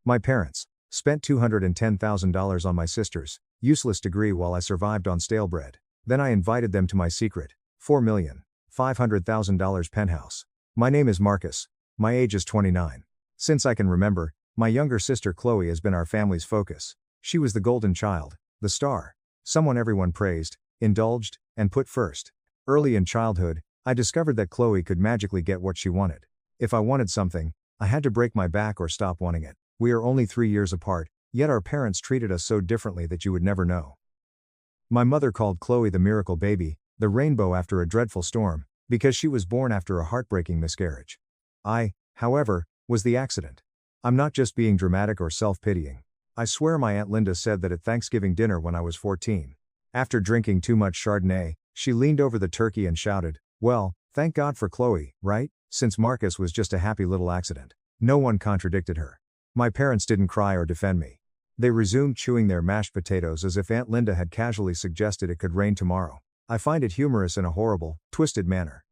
My parents spent $210,000 on my sister's useless degree while I survived on stale bread. Then I invited them to my secret $4,500,000 penthouse. My name is Marcus. My age is 29. Since I can remember, my younger sister Khloe has been our family's focus. She was the golden child, the star, someone everyone praised, indulged, and put first. Early in childhood, I discovered that Khloe could magically get what she wanted. If I wanted something, I had to break my back or stop wanting it. We are only 3 years apart, yet our parents treated us so differently that you would never know. My mother called Khloe the miracle baby, the rainbow after a dreadful storm, because she was born after a heartbreaking miscarriage. I, however, was the accident. I'm not just being dramatic or self-pitying. I swear my Aunt Linda said that at Thanksgiving dinner when I was 14. After drinking too much Chardonnay, she leaned over the turkey and shouted, "Well, thank God for Khloe, right? Since Marcus was just a happy little accident." No one contradicted her. My parents didn't cry or defend me. They resumed chewing their mashed potatoes as if Aunt Linda had casually suggested it could rain tomorrow. I find it humorous in a horrible, twisted manner.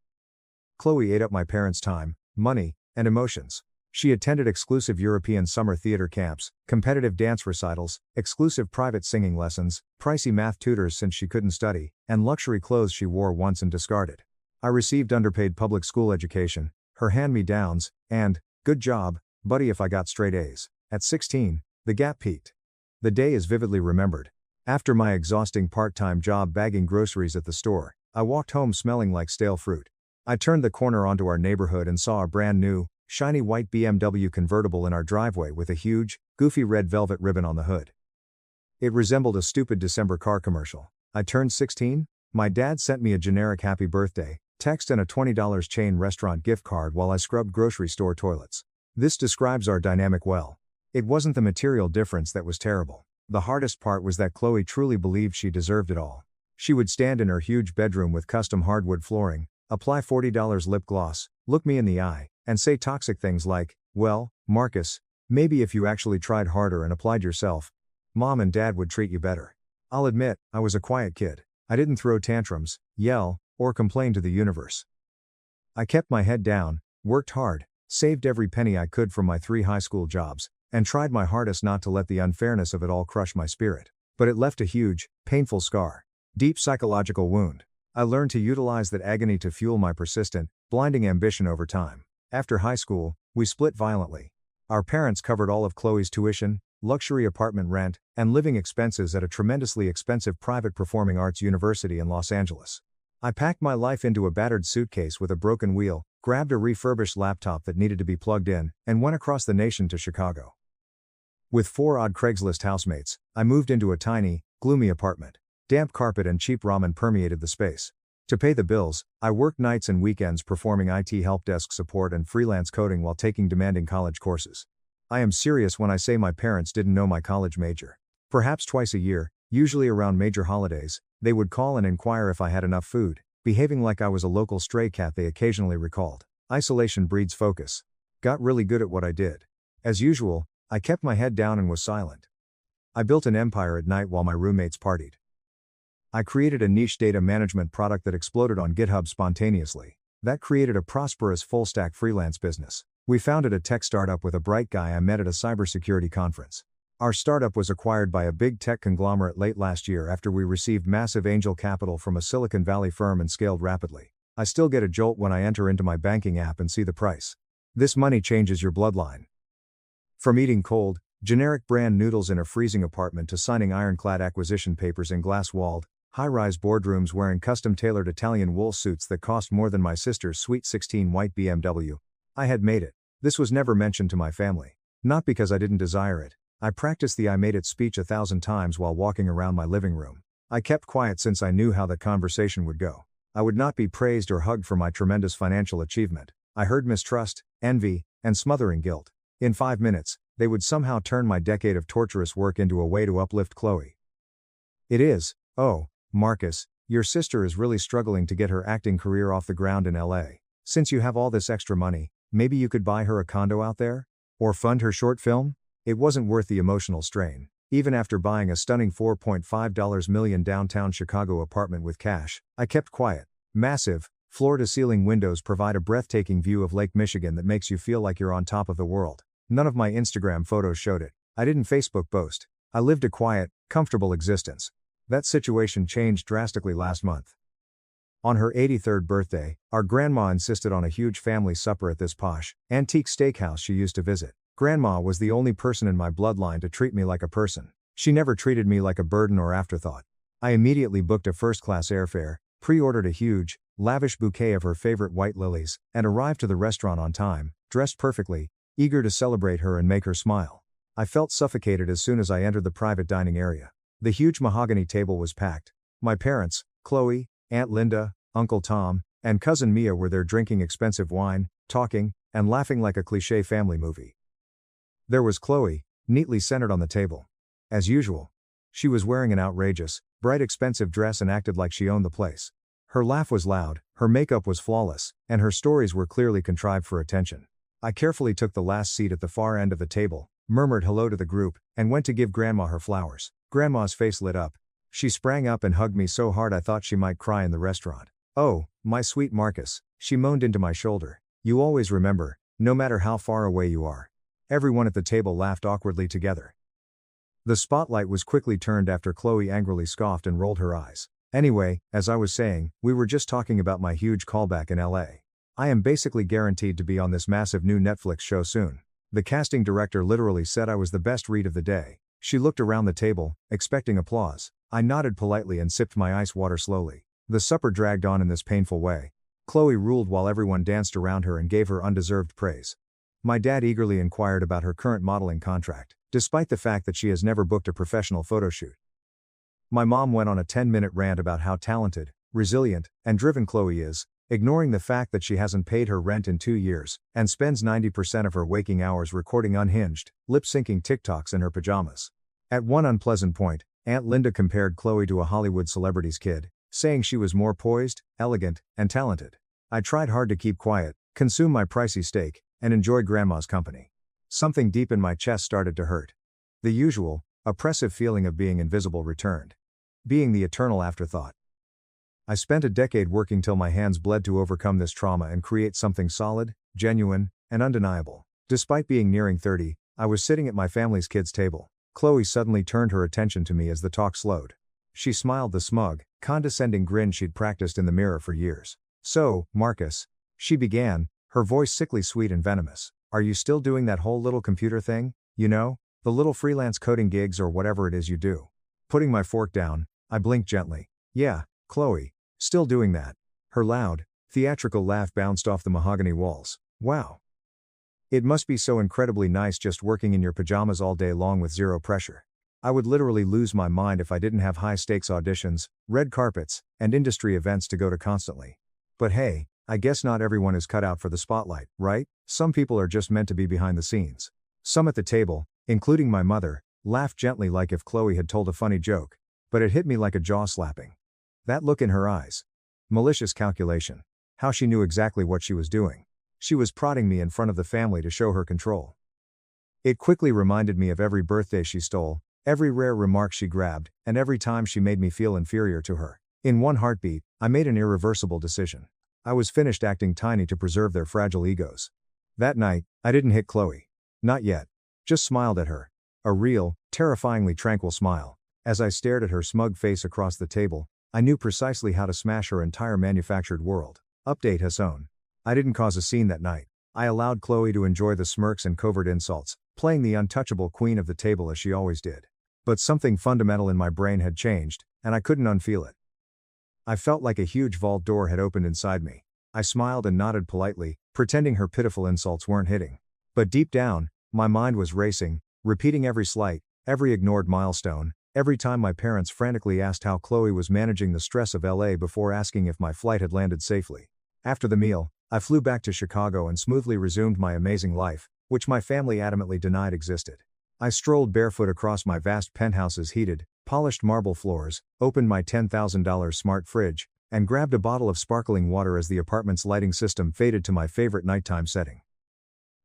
Khloe ate up my parents' time, money, and emotions. She attended exclusive European summer theater camps, competitive dance recitals, exclusive private singing lessons, pricey math tutors since she couldn't study, and luxury clothes she wore once and discarded. I received underpaid public school education, her hand-me-downs, and, good job, buddy if I got straight A's. At 16, the gap peaked. The day is vividly remembered. After my exhausting part-time job bagging groceries at the store, I walked home smelling like stale fruit. I turned the corner onto our neighborhood and saw a brand new, shiny white BMW convertible in our driveway with a huge, goofy red velvet ribbon on the hood. It resembled a stupid December car commercial. I turned 16, my dad sent me a generic happy birthday text and a $20 chain restaurant gift card while I scrubbed grocery store toilets. This describes our dynamic well. It wasn't the material difference that was terrible. The hardest part was that Khloe truly believed she deserved it all. She would stand in her huge bedroom with custom hardwood flooring, apply $40 lip gloss, look me in the eye, and say toxic things like, "Well, Marcus, maybe if you actually tried harder and applied yourself, Mom and Dad would treat you better." I'll admit, I was a quiet kid. I didn't throw tantrums, yell, or complain to the universe. I kept my head down, worked hard, saved every penny I could from my 3 high school jobs, and tried my hardest not to let the unfairness of it all crush my spirit. But it left a huge, painful scar. Deep psychological wound. I learned to utilize that agony to fuel my persistent, blinding ambition over time. After high school, we split violently. Our parents covered all of Khloe's tuition, luxury apartment rent, and living expenses at a tremendously expensive private performing arts university in Los Angeles. I packed my life into a battered suitcase with a broken wheel, grabbed a refurbished laptop that needed to be plugged in, and went across the nation to Chicago. With 4 odd Craigslist housemates, I moved into a tiny, gloomy apartment. Damp carpet and cheap ramen permeated the space. To pay the bills, I worked nights and weekends performing IT help desk support and freelance coding while taking demanding college courses. I am serious when I say my parents didn't know my college major. Perhaps twice a year, usually around major holidays, they would call and inquire if I had enough food, behaving like I was a local stray cat they occasionally recalled. Isolation breeds focus. Got really good at what I did. As usual, I kept my head down and was silent. I built an empire at night while my roommates partied. I created a niche data management product that exploded on GitHub spontaneously. That created a prosperous full-stack freelance business. We founded a tech startup with a bright guy I met at a cybersecurity conference. Our startup was acquired by a big tech conglomerate late last year after we received massive angel capital from a Silicon Valley firm and scaled rapidly. I still get a jolt when I enter into my banking app and see the price. This money changes your bloodline. From eating cold, generic brand noodles in a freezing apartment to signing ironclad acquisition papers in glass-walled, high-rise boardrooms wearing custom-tailored Italian wool suits that cost more than my sister's sweet 16 white BMW. I had made it. This was never mentioned to my family. Not because I didn't desire it. I practiced the "I made it" speech 1,000 times while walking around my living room. I kept quiet since I knew how the conversation would go. I would not be praised or hugged for my tremendous financial achievement. I heard mistrust, envy, and smothering guilt. In 5 minutes, they would somehow turn my decade of torturous work into a way to uplift Khloe. It is, "Oh, Marcus, your sister is really struggling to get her acting career off the ground in LA. Since you have all this extra money, maybe you could buy her a condo out there? Or fund her short film?" It wasn't worth the emotional strain. Even after buying a stunning $4.5 million downtown Chicago apartment with cash, I kept quiet. Massive, floor-to-ceiling windows provide a breathtaking view of Lake Michigan that makes you feel like you're on top of the world. None of my Instagram photos showed it. I didn't Facebook boast. I lived a quiet, comfortable existence. That situation changed drastically last month. On her 83rd birthday, our grandma insisted on a huge family supper at this posh, antique steakhouse she used to visit. Grandma was the only person in my bloodline to treat me like a person. She never treated me like a burden or afterthought. I immediately booked a first-class airfare, pre-ordered a huge, lavish bouquet of her favorite white lilies, and arrived to the restaurant on time, dressed perfectly, eager to celebrate her and make her smile. I felt suffocated as soon as I entered the private dining area. The huge mahogany table was packed. My parents, Khloe, Aunt Linda, Uncle Tom, and Cousin Mia were there drinking expensive wine, talking, and laughing like a cliché family movie. There was Khloe, neatly centered on the table. As usual. She was wearing an outrageous, bright expensive dress and acted like she owned the place. Her laugh was loud, her makeup was flawless, and her stories were clearly contrived for attention. I carefully took the last seat at the far end of the table, murmured hello to the group, and went to give Grandma her flowers. Grandma's face lit up. She sprang up and hugged me so hard I thought she might cry in the restaurant. "Oh, my sweet Marcus," she moaned into my shoulder. "You always remember, no matter how far away you are." Everyone at the table laughed awkwardly together. The spotlight was quickly turned after Khloe angrily scoffed and rolled her eyes. Anyway, as I was saying, we were just talking about my huge callback in LA. I am basically guaranteed to be on this massive new Netflix show soon. The casting director literally said I was the best read of the day. She looked around the table, expecting applause. I nodded politely and sipped my ice water slowly. The supper dragged on in this painful way. Khloe ruled while everyone danced around her and gave her undeserved praise. My dad eagerly inquired about her current modeling contract, despite the fact that she has never booked a professional photo shoot. My mom went on a 10-minute rant about how talented, resilient, and driven Khloe is, ignoring the fact that she hasn't paid her rent in 2 years, and spends 90% of her waking hours recording unhinged, lip-syncing TikToks in her pajamas. At one unpleasant point, Aunt Linda compared Khloe to a Hollywood celebrity's kid, saying she was more poised, elegant, and talented. I tried hard to keep quiet, consume my pricey steak, and enjoy Grandma's company. Something deep in my chest started to hurt. The usual, oppressive feeling of being invisible returned. Being the eternal afterthought. I spent a decade working till my hands bled to overcome this trauma and create something solid, genuine, and undeniable. Despite being nearing 30, I was sitting at my family's kids' table. Khloe suddenly turned her attention to me as the talk slowed. She smiled the smug, condescending grin she'd practiced in the mirror for years. "So, Marcus," she began, her voice sickly sweet and venomous, "are you still doing that whole little computer thing? You know, the little freelance coding gigs or whatever it is you do?" Putting my fork down, I blinked gently. "Yeah, Khloe. Still doing that." Her loud, theatrical laugh bounced off the mahogany walls. "Wow. It must be so incredibly nice just working in your pajamas all day long with zero pressure. I would literally lose my mind if I didn't have high-stakes auditions, red carpets, and industry events to go to constantly. But hey, I guess not everyone is cut out for the spotlight, right? Some people are just meant to be behind the scenes." Some at the table, including my mother, laughed gently like if Khloe had told a funny joke, but it hit me like a jaw-slapping. That look in her eyes. Malicious calculation. How she knew exactly what she was doing. She was prodding me in front of the family to show her control. It quickly reminded me of every birthday she stole, every rare remark she grabbed, and every time she made me feel inferior to her. In one heartbeat, I made an irreversible decision. I was finished acting tiny to preserve their fragile egos. That night, I didn't hit Khloe. Not yet. Just smiled at her. A real, terrifyingly tranquil smile. As I stared at her smug face across the table, I knew precisely how to smash her entire manufactured world. Update Hassan. I didn't cause a scene that night. I allowed Khloe to enjoy the smirks and covert insults, playing the untouchable queen of the table as she always did. But something fundamental in my brain had changed, and I couldn't unfeel it. I felt like a huge vault door had opened inside me. I smiled and nodded politely, pretending her pitiful insults weren't hitting. But deep down, my mind was racing, repeating every slight, every ignored milestone, every time my parents frantically asked how Khloe was managing the stress of LA before asking if my flight had landed safely. After the meal, I flew back to Chicago and smoothly resumed my amazing life, which my family adamantly denied existed. I strolled barefoot across my vast penthouse's heated, polished marble floors, opened my $10,000 smart fridge, and grabbed a bottle of sparkling water as the apartment's lighting system faded to my favorite nighttime setting.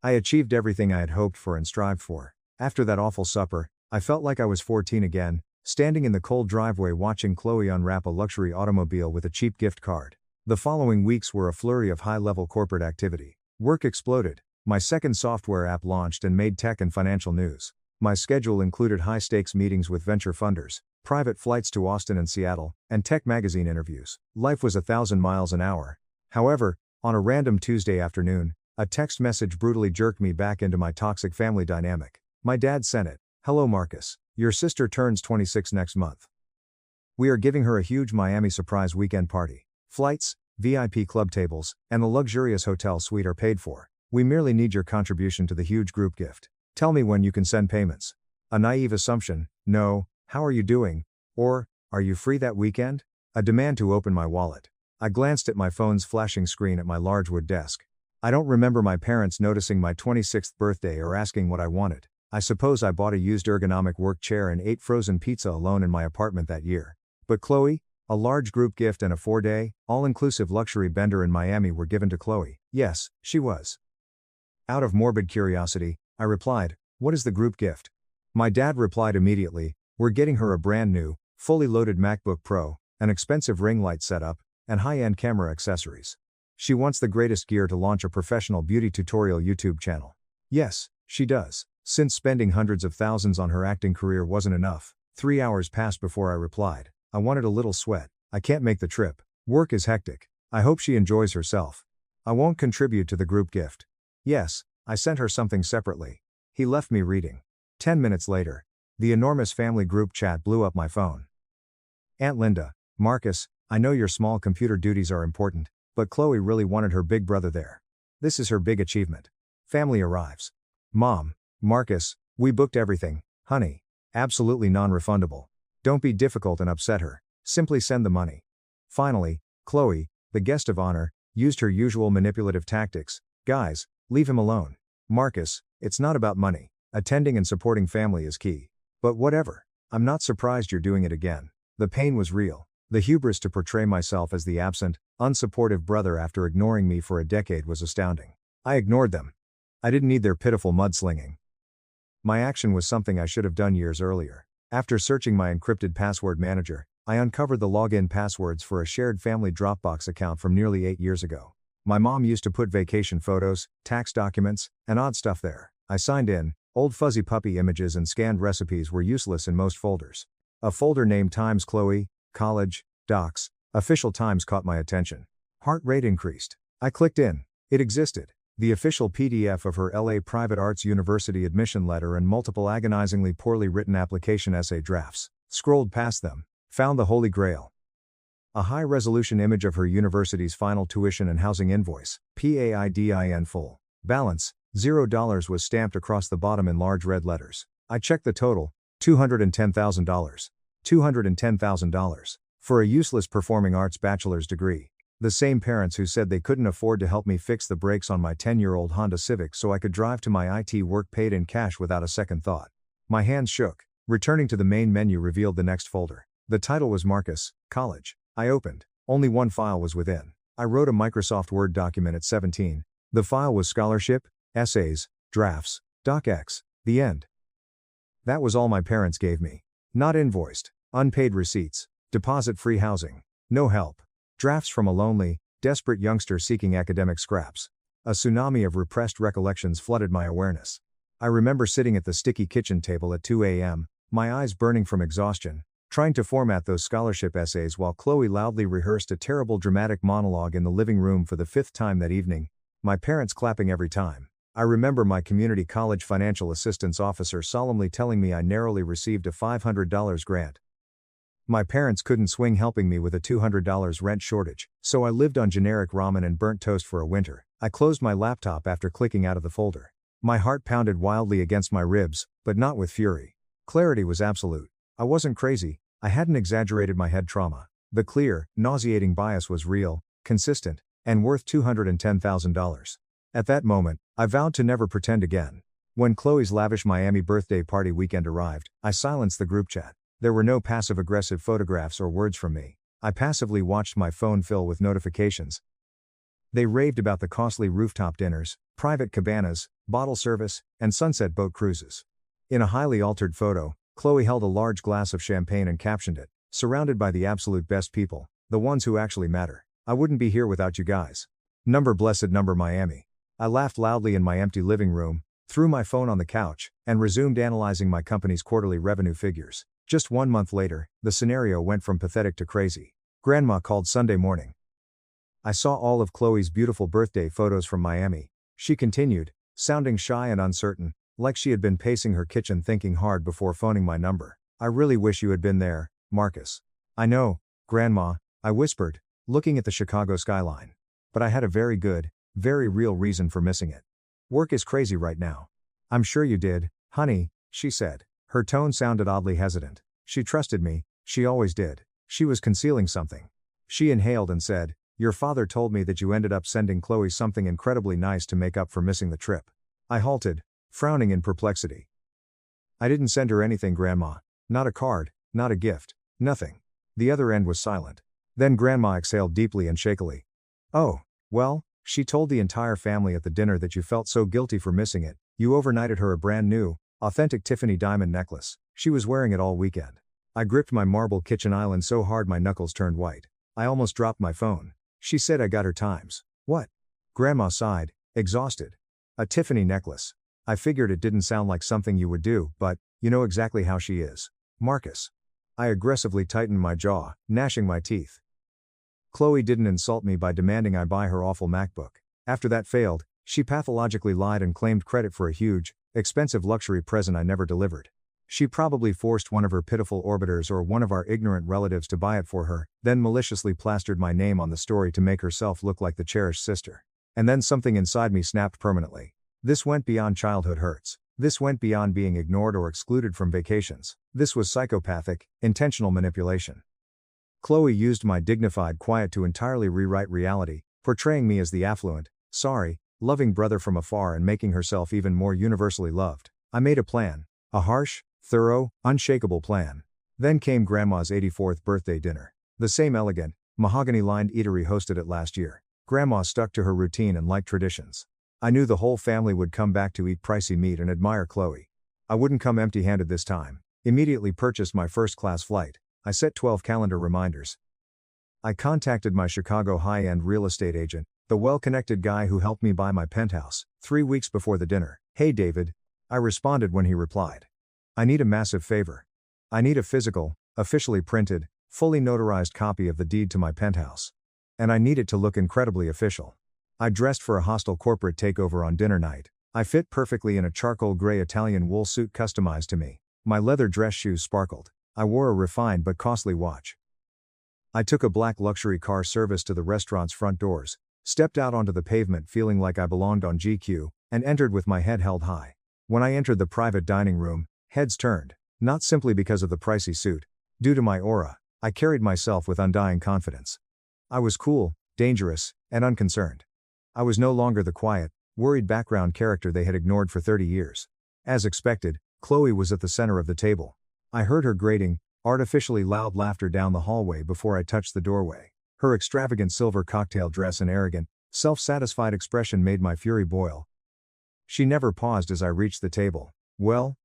I achieved everything I had hoped for and strived for. After that awful supper, I felt like I was 14 again, standing in the cold driveway watching Khloe unwrap a luxury automobile with a cheap gift card. The following weeks were a flurry of high-level corporate activity. Work exploded. My second software app launched and made tech and financial news. My schedule included high-stakes meetings with venture funders, private flights to Austin and Seattle, and tech magazine interviews. Life was 1,000 miles an hour. However, on a random Tuesday afternoon, a text message brutally jerked me back into my toxic family dynamic. My dad sent it. "Hello Marcus. Your sister turns 26 next month. We are giving her a huge Miami surprise weekend party. Flights, VIP club tables, and the luxurious hotel suite are paid for. We merely need your contribution to the huge group gift. Tell me when you can send payments." A naive assumption, no, "How are you doing?" or, "Are you free that weekend?" A demand to open my wallet. I glanced at my phone's flashing screen at my large wood desk. I don't remember my parents noticing my 26th birthday or asking what I wanted. I suppose I bought a used ergonomic work chair and ate frozen pizza alone in my apartment that year. But Khloe, a large group gift and a 4-day, all-inclusive luxury bender in Miami were given to Khloe. Yes, she was. Out of morbid curiosity, I replied, "What is the group gift?" My dad replied immediately, "We're getting her a brand new, fully loaded MacBook Pro, an expensive ring light setup, and high-end camera accessories. She wants the greatest gear to launch a professional beauty tutorial YouTube channel." Yes, she does. Since spending hundreds of thousands on her acting career wasn't enough, 3 hours passed before I replied, "I wanted a little sweat. I can't make the trip. Work is hectic. I hope she enjoys herself. I won't contribute to the group gift." Yes, I sent her something separately. He left me reading. 10 minutes later, the enormous family group chat blew up my phone. "Aunt Linda, Marcus, I know your small computer duties are important, but Khloe really wanted her big brother there. This is her big achievement. Family arrives. Mom, Marcus, we booked everything, honey. Absolutely non-refundable. Don't be difficult and upset her. Simply send the money." Finally, Khloe, the guest of honor, used her usual manipulative tactics. "Guys, leave him alone. Marcus, it's not about money. Attending and supporting family is key. But whatever. I'm not surprised you're doing it again." The pain was real. The hubris to portray myself as the absent, unsupportive brother after ignoring me for a decade was astounding. I ignored them. I didn't need their pitiful mudslinging. My action was something I should have done years earlier. After searching my encrypted password manager, I uncovered the login passwords for a shared family Dropbox account from nearly 8 years ago. My mom used to put vacation photos, tax documents, and odd stuff there. I signed in. Old fuzzy puppy images and scanned recipes were useless in most folders. A folder named Times Khloe, College, Docs, Official Times caught my attention. Heart rate increased. I clicked in. It existed. The official PDF of her LA Private Arts University admission letter and multiple agonizingly poorly written application essay drafts. Scrolled past them. Found the Holy Grail. A high-resolution image of her university's final tuition and housing invoice, PAIDIN full. Balance, $0 was stamped across the bottom in large red letters. I checked the total, $210,000. $210,000. For a useless performing arts bachelor's degree. The same parents who said they couldn't afford to help me fix the brakes on my 10-year-old Honda Civic so I could drive to my IT work paid in cash without a second thought. My hands shook. Returning to the main menu revealed the next folder. The title was Marcus, College. I opened. Only one file was within. I wrote a Microsoft Word document at 17. The file was scholarship, essays, drafts, docx, the end. That was all my parents gave me. Not invoiced, unpaid receipts, deposit-free housing, no help. Drafts from a lonely, desperate youngster seeking academic scraps. A tsunami of repressed recollections flooded my awareness. I remember sitting at the sticky kitchen table at 2 a.m., my eyes burning from exhaustion, trying to format those scholarship essays while Khloe loudly rehearsed a terrible dramatic monologue in the living room for the 5th time that evening, my parents clapping every time. I remember my community college financial assistance officer solemnly telling me I narrowly received a $500 grant. My parents couldn't swing helping me with a $200 rent shortage, so I lived on generic ramen and burnt toast for a winter. I closed my laptop after clicking out of the folder. My heart pounded wildly against my ribs, but not with fury. Clarity was absolute. I wasn't crazy, I hadn't exaggerated my head trauma. The clear, nauseating bias was real, consistent, and worth $210,000. At that moment, I vowed to never pretend again. When Khloe's lavish Miami birthday party weekend arrived, I silenced the group chat. There were no passive-aggressive photographs or words from me. I passively watched my phone fill with notifications. They raved about the costly rooftop dinners, private cabanas, bottle service, and sunset boat cruises. In a highly altered photo, Khloe held a large glass of champagne and captioned it, "Surrounded by the absolute best people, the ones who actually matter. I wouldn't be here without you guys. Number blessed number Miami." I laughed loudly in my empty living room, threw my phone on the couch, and resumed analyzing my company's quarterly revenue figures. Just 1 month later, the scenario went from pathetic to crazy. Grandma called Sunday morning. I saw all of Khloe's beautiful birthday photos from Miami. She continued, sounding shy and uncertain, like she had been pacing her kitchen thinking hard before phoning my number. I really wish you had been there, Marcus. I know, Grandma, I whispered, looking at the Chicago skyline. But I had a very good, very real reason for missing it. Work is crazy right now. I'm sure you did, honey, she said. Her tone sounded oddly hesitant. She trusted me, she always did. She was concealing something. She inhaled and said, your father told me that you ended up sending Khloe something incredibly nice to make up for missing the trip. I halted, frowning in perplexity. I didn't send her anything, Grandma. Not a card, not a gift, nothing. The other end was silent. Then Grandma exhaled deeply and shakily. Oh, well, she told the entire family at the dinner that you felt so guilty for missing it, you overnighted her a brand new, authentic Tiffany diamond necklace. She was wearing it all weekend. I gripped my marble kitchen island so hard my knuckles turned white. I almost dropped my phone. She said I got her times. What? Grandma sighed, exhausted. A Tiffany necklace. I figured it didn't sound like something you would do, but, you know exactly how she is. Marcus. I aggressively tightened my jaw, gnashing my teeth. Khloe didn't insult me by demanding I buy her awful MacBook. After that failed, she pathologically lied and claimed credit for a huge, expensive luxury present I never delivered. She probably forced one of her pitiful orbiters or one of our ignorant relatives to buy it for her, then maliciously plastered my name on the story to make herself look like the cherished sister. And then something inside me snapped permanently. This went beyond childhood hurts. This went beyond being ignored or excluded from vacations. This was psychopathic, intentional manipulation. Khloe used my dignified quiet to entirely rewrite reality, portraying me as the affluent, sorry, loving brother from afar and making herself even more universally loved. I made a plan. A harsh, thorough, unshakable plan. Then came Grandma's 84th birthday dinner. The same elegant, mahogany-lined eatery hosted it last year. Grandma stuck to her routine and liked traditions. I knew the whole family would come back to eat pricey meat and admire Khloe. I wouldn't come empty-handed this time. Immediately purchased my first-class flight. I set 12 calendar reminders. I contacted my Chicago high-end real estate agent, the well-connected guy who helped me buy my penthouse, 3 weeks before the dinner. Hey David. I responded when he replied. I need a massive favor. I need a physical, officially printed, fully notarized copy of the deed to my penthouse. And I need it to look incredibly official. I dressed for a hostile corporate takeover on dinner night. I fit perfectly in a charcoal gray Italian wool suit customized to me. My leather dress shoes sparkled. I wore a refined but costly watch. I took a black luxury car service to the restaurant's front doors, stepped out onto the pavement feeling like I belonged on GQ, and entered with my head held high. When I entered the private dining room, heads turned, not simply because of the pricey suit. Due to my aura, I carried myself with undying confidence. I was cool, dangerous, and unconcerned. I was no longer the quiet, worried background character they had ignored for 30 years. As expected, Khloe was at the center of the table. I heard her grating, artificially loud laughter down the hallway before I touched the doorway. Her extravagant silver cocktail dress and arrogant, self-satisfied expression made my fury boil. She never paused as I reached the table. Well,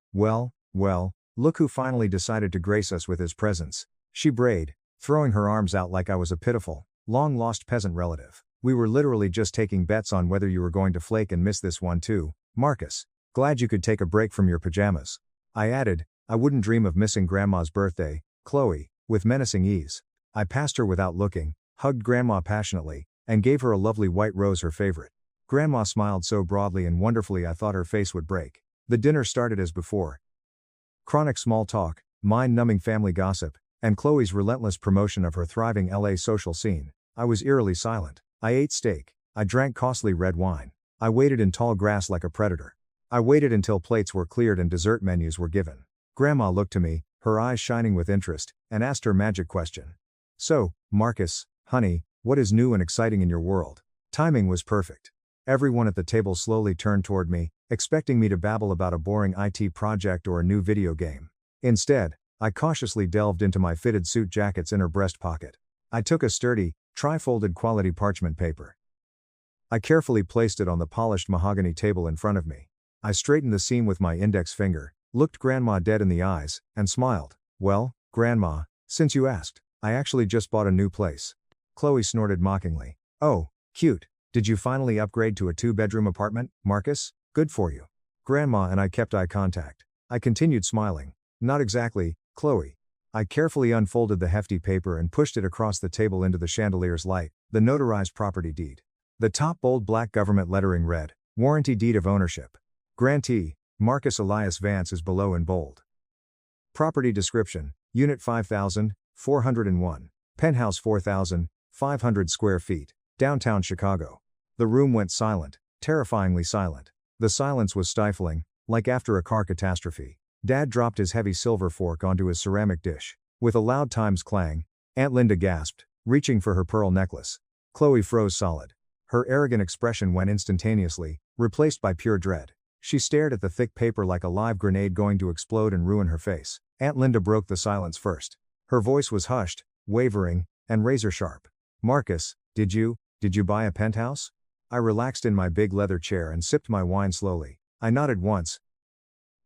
look who finally decided to grace us with his presence, she brayed, throwing her arms out like I was a pitiful, long-lost peasant relative. We were literally just taking bets on whether you were going to flake and miss this one too, Marcus. Glad you could take a break from your pajamas. I added, I wouldn't dream of missing Grandma's birthday, Khloe, with menacing ease. I passed her without looking, hugged Grandma passionately, and gave her a lovely white rose, her favorite. Grandma smiled so broadly and wonderfully I thought her face would break. The dinner started as before. Chronic small talk, mind-numbing family gossip, and Khloe's relentless promotion of her thriving LA social scene. I was eerily silent. I ate steak. I drank costly red wine. I waited in tall grass like a predator. I waited until plates were cleared and dessert menus were given. Grandma looked to me, her eyes shining with interest, and asked her magic question. So, Marcus, honey, what is new and exciting in your world? Timing was perfect. Everyone at the table slowly turned toward me, expecting me to babble about a boring IT project or a new video game. Instead, I cautiously delved into my fitted suit jacket's inner breast pocket. I took a sturdy, tri-folded quality parchment paper. I carefully placed it on the polished mahogany table in front of me. I straightened the seam with my index finger, looked Grandma dead in the eyes, and smiled. Well, Grandma, since you asked, I actually just bought a new place. Khloe snorted mockingly. Oh, cute. Did you finally upgrade to a 2-bedroom apartment, Marcus? Good for you. Grandma and I kept eye contact. I continued smiling. Not exactly, Khloe. I carefully unfolded the hefty paper and pushed it across the table into the chandelier's light, the notarized property deed. The top bold black government lettering read, Warranty Deed of Ownership. Grantee, Marcus Elias Vance is below in bold. Property description, Unit 5401, Penthouse 4,500 square feet, downtown Chicago. The room went silent, terrifyingly silent. The silence was stifling, like after a car catastrophe. Dad dropped his heavy silver fork onto his ceramic dish. With a loud Times clang, Aunt Linda gasped, reaching for her pearl necklace. Khloe froze solid. Her arrogant expression went instantaneously, replaced by pure dread. She stared at the thick paper like a live grenade going to explode and ruin her face. Aunt Linda broke the silence first. Her voice was hushed, wavering, and razor-sharp. Marcus, did you buy a penthouse? I relaxed in my big leather chair and sipped my wine slowly. I nodded once.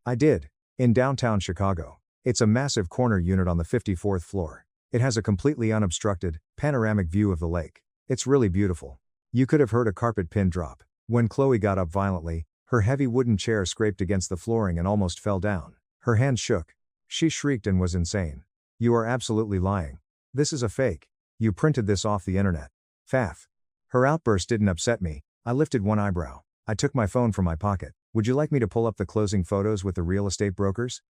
I did. In downtown Chicago. It's a massive corner unit on the 54th floor. It has a completely unobstructed, panoramic view of the lake. It's really beautiful. You could have heard a carpet pin drop. When Khloe got up violently, her heavy wooden chair scraped against the flooring and almost fell down. Her hands shook. She shrieked and was insane. You are absolutely lying. This is a fake. You printed this off the internet. Faff. Her outburst didn't upset me. I lifted one eyebrow. I took my phone from my pocket. Would you like me to pull up the closing photos with the real estate brokers?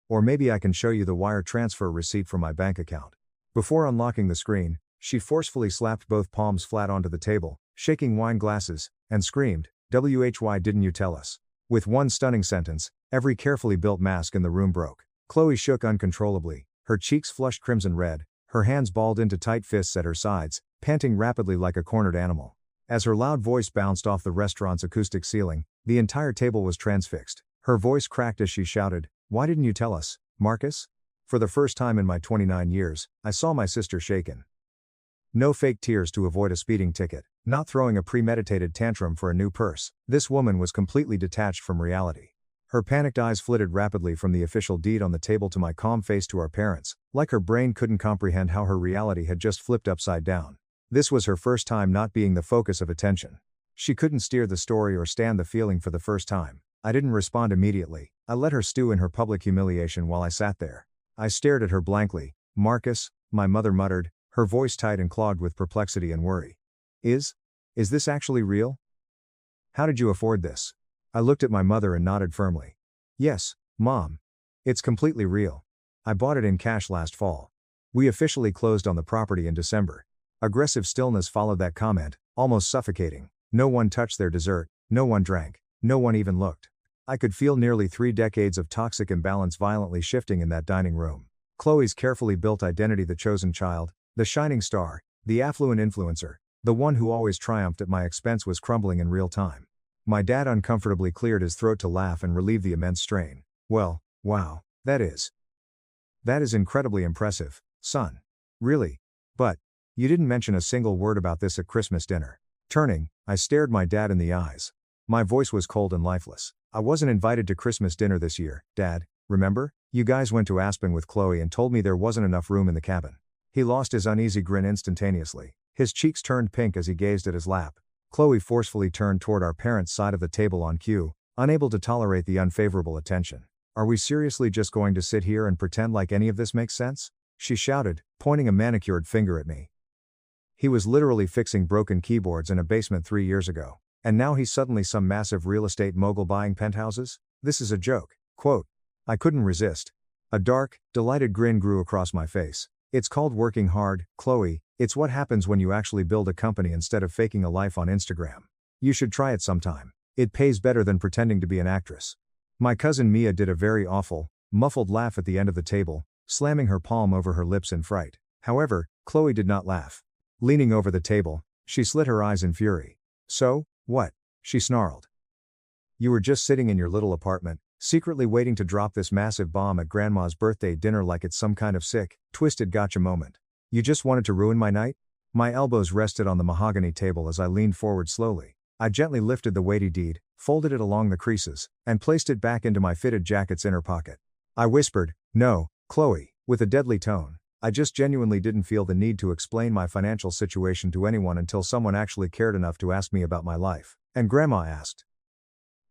Or maybe I can show you the wire transfer receipt from my bank account. Before unlocking the screen, she forcefully slapped both palms flat onto the table, shaking wine glasses, and screamed, "Why didn't you tell us?" With one stunning sentence, every carefully built mask in the room broke. Khloe shook uncontrollably, her cheeks flushed crimson red, her hands balled into tight fists at her sides, panting rapidly like a cornered animal. As her loud voice bounced off the restaurant's acoustic ceiling, the entire table was transfixed. Her voice cracked as she shouted, "Why didn't you tell us, Marcus?" For the first time in my 29 years, I saw my sister shaken. No fake tears to avoid a speeding ticket, not throwing a premeditated tantrum for a new purse. This woman was completely detached from reality. Her panicked eyes flitted rapidly from the official deed on the table to my calm face to our parents, like her brain couldn't comprehend how her reality had just flipped upside down. This was her first time not being the focus of attention. She couldn't steer the story or stand the feeling for the first time. I didn't respond immediately. I let her stew in her public humiliation while I sat there. I stared at her blankly. "Marcus," my mother muttered, her voice tight and clogged with perplexity and worry. Is this actually real? How did you afford this?" I looked at my mother and nodded firmly. "Yes, Mom. It's completely real. I bought it in cash last fall. We officially closed on the property in December." Aggressive stillness followed that comment, almost suffocating. No one touched their dessert, no one drank, no one even looked. I could feel nearly 3 decades of toxic imbalance violently shifting in that dining room. Khloe's carefully built identity, the chosen child, the shining star, the affluent influencer, the one who always triumphed at my expense, was crumbling in real time. My dad uncomfortably cleared his throat to laugh and relieve the immense strain. "Well, wow, that is incredibly impressive, son. Really? But you didn't mention a single word about this at Christmas dinner." Turning, I stared my dad in the eyes. My voice was cold and lifeless. "I wasn't invited to Christmas dinner this year, Dad, remember? You guys went to Aspen with Khloe and told me there wasn't enough room in the cabin." He lost his uneasy grin instantaneously. His cheeks turned pink as he gazed at his lap. Khloe forcefully turned toward our parents' side of the table on cue, unable to tolerate the unfavorable attention. "Are we seriously just going to sit here and pretend like any of this makes sense?" she shouted, pointing a manicured finger at me. He was literally fixing broken keyboards in a basement 3 years ago. And now he's suddenly some massive real estate mogul buying penthouses? This is a joke. Quote. I couldn't resist. A dark, delighted grin grew across my face. "It's called working hard, Khloe. It's what happens when you actually build a company instead of faking a life on Instagram. You should try it sometime. It pays better than pretending to be an actress." My cousin Mia did a very awful, muffled laugh at the end of the table, slamming her palm over her lips in fright. However, Khloe did not laugh. Leaning over the table, she slit her eyes in fury. "So, what?" she snarled. "You were just sitting in your little apartment, secretly waiting to drop this massive bomb at Grandma's birthday dinner like it's some kind of sick, twisted gotcha moment. You just wanted to ruin my night?" My elbows rested on the mahogany table as I leaned forward slowly. I gently lifted the weighty deed, folded it along the creases, and placed it back into my fitted jacket's inner pocket. I whispered, "No, Khloe," with a deadly tone. I just genuinely didn't feel the need to explain my financial situation to anyone until someone actually cared enough to ask me about my life. And Grandma asked.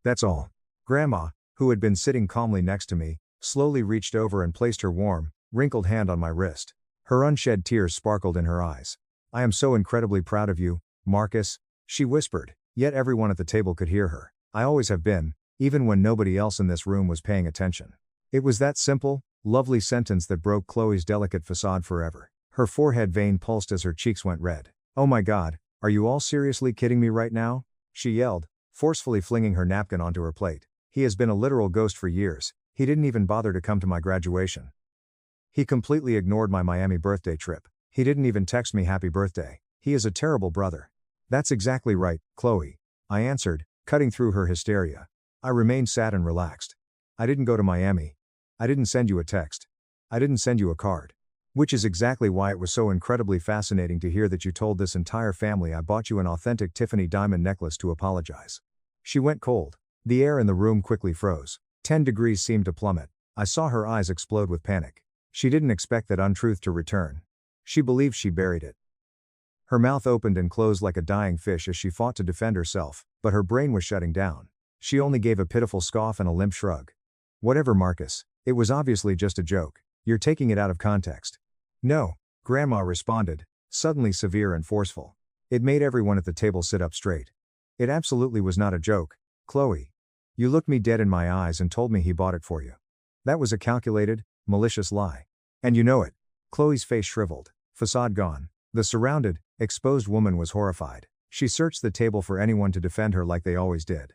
That's all. Grandma, who had been sitting calmly next to me, slowly reached over and placed her warm, wrinkled hand on my wrist. Her unshed tears sparkled in her eyes. I am so incredibly proud of you, Marcus, she whispered, yet everyone at the table could hear her. I always have been, even when nobody else in this room was paying attention. It was that simple, lovely sentence that broke Khloe's delicate facade forever. Her forehead vein pulsed as her cheeks went red. Oh my God, are you all seriously kidding me right now? She yelled, forcefully flinging her napkin onto her plate. He has been a literal ghost for years. He didn't even bother to come to my graduation. He completely ignored my Miami birthday trip. He didn't even text me happy birthday. He is a terrible brother. That's exactly right, Khloe, I answered, cutting through her hysteria. I remained sad and relaxed. I didn't go to Miami. I didn't send you a text. I didn't send you a card. Which is exactly why it was so incredibly fascinating to hear that you told this entire family I bought you an authentic Tiffany diamond necklace to apologize. She went cold. The air in the room quickly froze. 10 degrees seemed to plummet. I saw her eyes explode with panic. She didn't expect that untruth to return. She believed she buried it. Her mouth opened and closed like a dying fish as she fought to defend herself, but her brain was shutting down. She only gave a pitiful scoff and a limp shrug. Whatever, Marcus. It was obviously just a joke. You're taking it out of context. No, Grandma responded, suddenly severe and forceful. It made everyone at the table sit up straight. It absolutely was not a joke, Khloe. You looked me dead in my eyes and told me he bought it for you. That was a calculated, malicious lie. And you know it. Khloe's face shriveled, facade gone. The surrounded, exposed woman was horrified. She searched the table for anyone to defend her like they always did.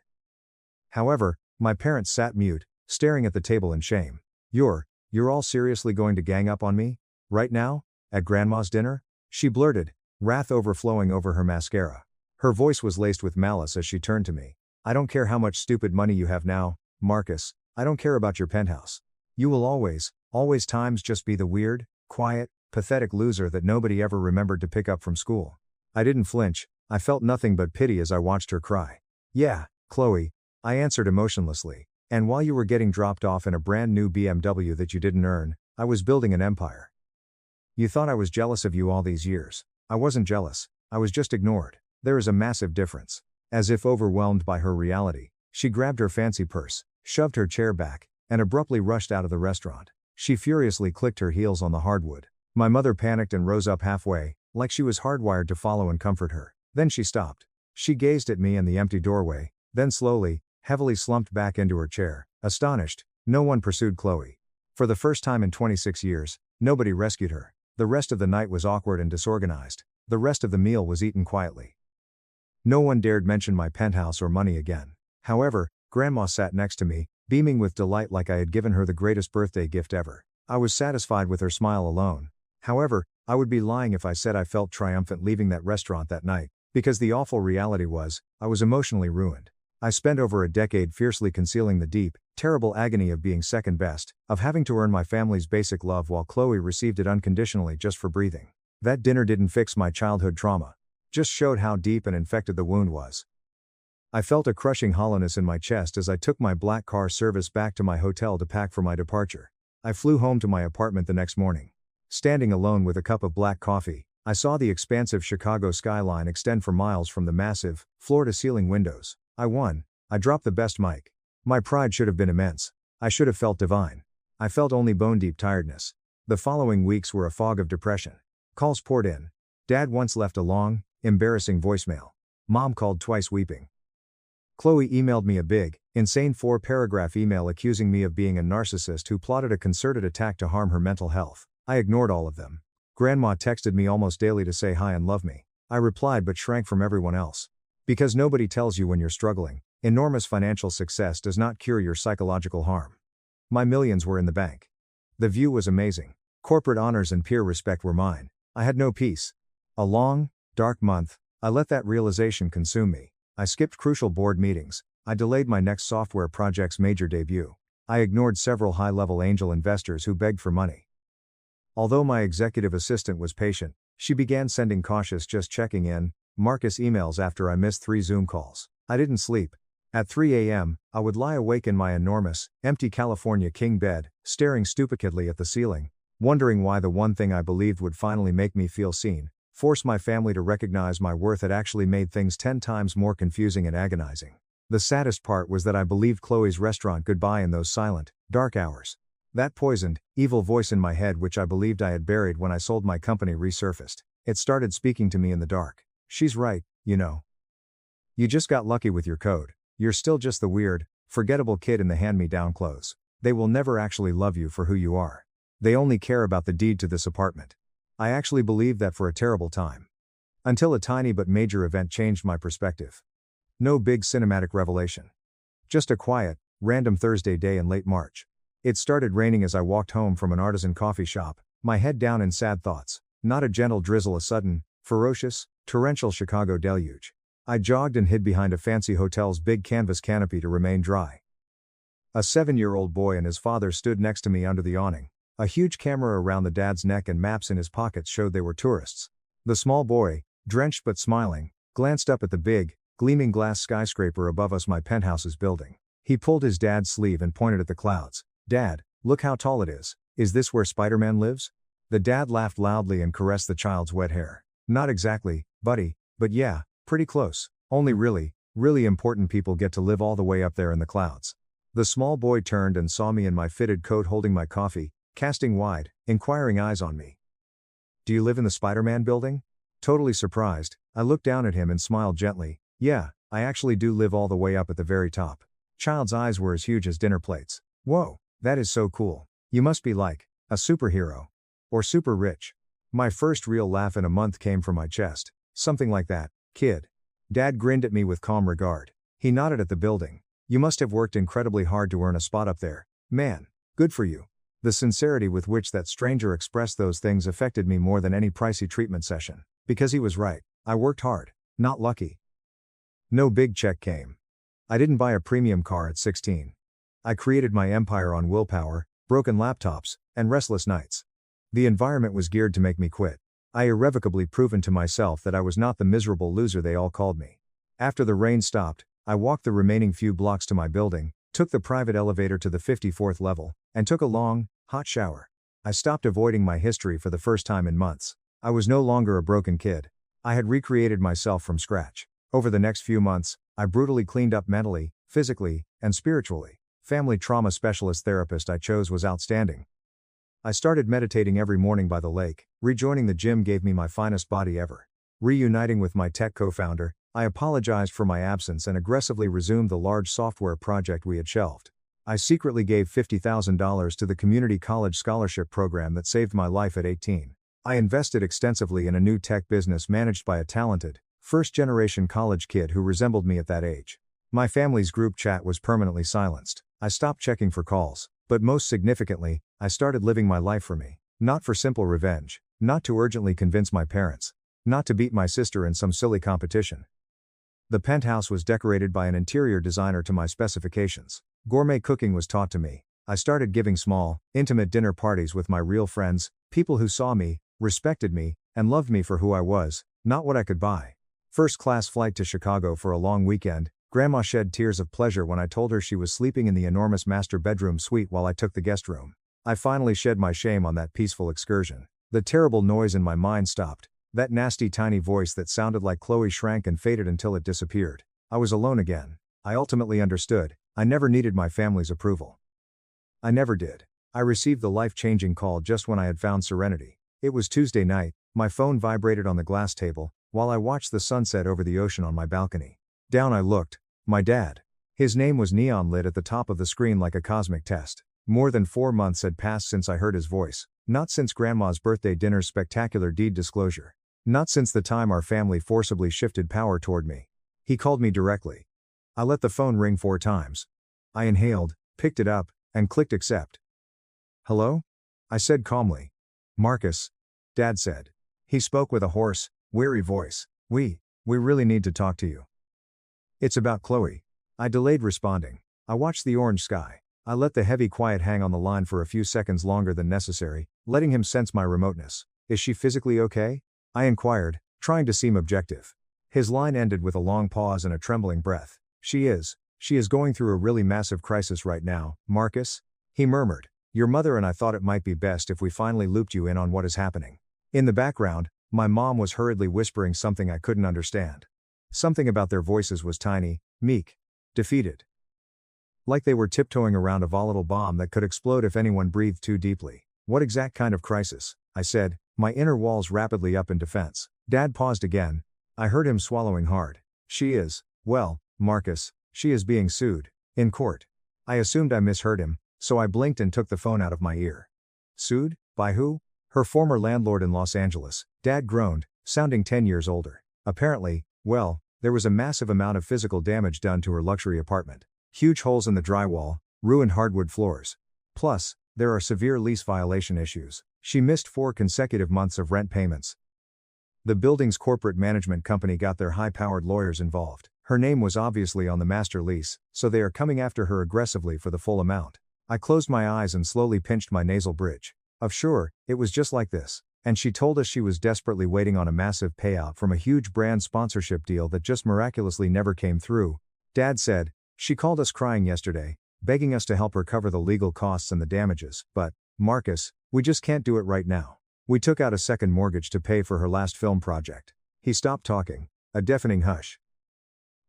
However, my parents sat mute, staring at the table in shame. You're all seriously going to gang up on me? Right now? At Grandma's dinner? She blurted, wrath overflowing over her mascara. Her voice was laced with malice as she turned to me. I don't care how much stupid money you have now, Marcus. I don't care about your penthouse. You will always times just be the weird, quiet, pathetic loser that nobody ever remembered to pick up from school. I didn't flinch. I felt nothing but pity as I watched her cry. Yeah, Khloe, I answered emotionlessly. And while you were getting dropped off in a brand new BMW that you didn't earn, I was building an empire. You thought I was jealous of you all these years. I wasn't jealous. I was just ignored. There is a massive difference. As if overwhelmed by her reality, she grabbed her fancy purse, shoved her chair back, and abruptly rushed out of the restaurant. She furiously clicked her heels on the hardwood. My mother panicked and rose up halfway, like she was hardwired to follow and comfort her. Then she stopped. She gazed at me and the empty doorway, then slowly, heavily slumped back into her chair. Astonished, no one pursued Khloe. For the first time in 26 years, nobody rescued her. The rest of the night was awkward and disorganized. The rest of the meal was eaten quietly. No one dared mention my penthouse or money again. However, Grandma sat next to me, beaming with delight like I had given her the greatest birthday gift ever. I was satisfied with her smile alone. However, I would be lying if I said I felt triumphant leaving that restaurant that night, because the awful reality was, I was emotionally ruined. I spent over a decade fiercely concealing the deep, terrible agony of being second best, of having to earn my family's basic love while Khloe received it unconditionally just for breathing. That dinner didn't fix my childhood trauma. Just showed how deep and infected the wound was. I felt a crushing hollowness in my chest as I took my black car service back to my hotel to pack for my departure. I flew home to my apartment the next morning. Standing alone with a cup of black coffee, I saw the expansive Chicago skyline extend for miles from the massive, floor-to-ceiling windows. I won. I dropped the best mic. My pride should have been immense. I should have felt divine. I felt only bone-deep tiredness. The following weeks were a fog of depression. Calls poured in. Dad once left a long, embarrassing voicemail. Mom called twice weeping. Khloe emailed me a big, insane 4-paragraph email accusing me of being a narcissist who plotted a concerted attack to harm her mental health. I ignored all of them. Grandma texted me almost daily to say hi and love me. I replied but shrank from everyone else. Because nobody tells you when you're struggling, enormous financial success does not cure your psychological harm. My millions were in the bank. The view was amazing. Corporate honors and peer respect were mine. I had no peace. A long, dark month. I let that realization consume me. I skipped crucial board meetings. I delayed my next software project's major debut. I ignored several high-level angel investors who begged for money. Although my executive assistant was patient, she began sending cautious just checking in, Marcus emails after I missed 3 Zoom calls. I didn't sleep. At 3 a.m., I would lie awake in my enormous, empty California king bed, staring stupidly at the ceiling, Wondering why the one thing I believed would finally make me feel seen, force my family to recognize my worth, had actually made things 10 times more confusing and agonizing. The saddest part was that I believed Khloe's restaurant goodbye in those silent, dark hours. That poisoned, evil voice in my head, which I believed I had buried when I sold my company, resurfaced. It started speaking to me in the dark. She's right, you know. You just got lucky with your code. You're still just the weird, forgettable kid in the hand-me-down clothes. They will never actually love you for who you are. They only care about the deed to this apartment. I actually believed that for a terrible time. Until a tiny but major event changed my perspective. No big cinematic revelation. Just a quiet, random Thursday day in late March. It started raining as I walked home from an artisan coffee shop, my head down in sad thoughts. Not a gentle drizzle, a sudden, ferocious, torrential Chicago deluge. I jogged and hid behind a fancy hotel's big canvas canopy to remain dry. A 7-year-old boy and his father stood next to me under the awning. A huge camera around the dad's neck and maps in his pockets showed they were tourists. The small boy, drenched but smiling, glanced up at the big, gleaming glass skyscraper above us, my penthouse's building. He pulled his dad's sleeve and pointed at the clouds. "Dad, look how tall it is. Is this where Spider-Man lives?" The dad laughed loudly and caressed the child's wet hair. "Not exactly, buddy, but yeah, pretty close. Only really, really important people get to live all the way up there in the clouds." The small boy turned and saw me in my fitted coat holding my coffee, casting wide, inquiring eyes on me. "Do you live in the Spider-Man building?" Totally surprised, I looked down at him and smiled gently. "Yeah, I actually do live all the way up at the very top." Child's eyes were as huge as dinner plates. "Whoa, that is so cool. You must be like a superhero. Or super rich." My first real laugh in a month came from my chest. "Something like that, kid." Dad grinned at me with calm regard. He nodded at the building. "You must have worked incredibly hard to earn a spot up there. Man, good for you." The sincerity with which that stranger expressed those things affected me more than any pricey treatment session. Because he was right. I worked hard, not lucky. No big check came. I didn't buy a premium car at 16. I created my empire on willpower, broken laptops, and restless nights. The environment was geared to make me quit. I irrevocably proven to myself that I was not the miserable loser they all called me. After the rain stopped, I walked the remaining few blocks to my building, took the private elevator to the 54th level, and took a long, hot shower. I stopped avoiding my history for the first time in months. I was no longer a broken kid. I had recreated myself from scratch. Over the next few months, I brutally cleaned up mentally, physically, and spiritually. Family trauma specialist therapist I chose was outstanding. I started meditating every morning by the lake. Rejoining the gym gave me my finest body ever. Reuniting with my tech co-founder, I apologized for my absence and aggressively resumed the large software project we had shelved. I secretly gave $50,000 to the community college scholarship program that saved my life at 18. I invested extensively in a new tech business managed by a talented, first-generation college kid who resembled me at that age. My family's group chat was permanently silenced. I stopped checking for calls, but most significantly, I started living my life for me. Not for simple revenge, not to urgently convince my parents, not to beat my sister in some silly competition. The penthouse was decorated by an interior designer to my specifications. Gourmet cooking was taught to me. I started giving small, intimate dinner parties with my real friends, people who saw me, respected me, and loved me for who I was, not what I could buy. First-class flight to Chicago for a long weekend. Grandma shed tears of pleasure when I told her she was sleeping in the enormous master bedroom suite while I took the guest room. I finally shed my shame on that peaceful excursion. The terrible noise in my mind stopped. That nasty tiny voice that sounded like Khloe shrank and faded until it disappeared. I was alone again. I ultimately understood. I never needed my family's approval. I never did. I received the life-changing call just when I had found serenity. It was Tuesday night. My phone vibrated on the glass table, while I watched the sunset over the ocean on my balcony. Down I looked. My dad. His name was neon lit at the top of the screen like a cosmic test. More than 4 months had passed since I heard his voice. Not since Grandma's birthday dinner's spectacular deed disclosure. Not since the time our family forcibly shifted power toward me. He called me directly. I let the phone ring 4 times. I inhaled, picked it up, and clicked accept. "Hello?" I said calmly. "Marcus," Dad said. He spoke with a hoarse, weary voice. We really need to talk to you." "It's about Khloe." I delayed responding. I watched the orange sky. I let the heavy quiet hang on the line for a few seconds longer than necessary, letting him sense my remoteness. "Is she physically okay?" I inquired, trying to seem objective. His line ended with a long pause and a trembling breath. She is going through a really massive crisis right now, Marcus," he murmured. Your mother and I thought it might be best if we finally looped you in on what is happening. In the background, my mom was hurriedly whispering something I couldn't understand. Something about their voices was tiny, meek, defeated. Like they were tiptoeing around a volatile bomb that could explode if anyone breathed too deeply. What exact kind of crisis? I said, my inner walls rapidly up in defense. Dad paused again. I heard him swallowing hard. She is, well, Marcus, she is being sued. In court. I assumed I misheard him, so I blinked and took the phone out of my ear. Sued? By who? Her former landlord in Los Angeles, Dad groaned, sounding 10 years older. Apparently, well, there was a massive amount of physical damage done to her luxury apartment. Huge holes in the drywall, ruined hardwood floors. Plus, there are severe lease violation issues. She missed 4 consecutive months of rent payments. The building's corporate management company got their high-powered lawyers involved. Her name was obviously on the master lease, so they are coming after her aggressively for the full amount. I closed my eyes and slowly pinched my nasal bridge. Sure, it was just like this. And she told us she was desperately waiting on a massive payout from a huge brand sponsorship deal that just miraculously never came through. Dad said, she called us crying yesterday, begging us to help her cover the legal costs and the damages, but, Marcus, we just can't do it right now. We took out a second mortgage to pay for her last film project. He stopped talking. A deafening hush.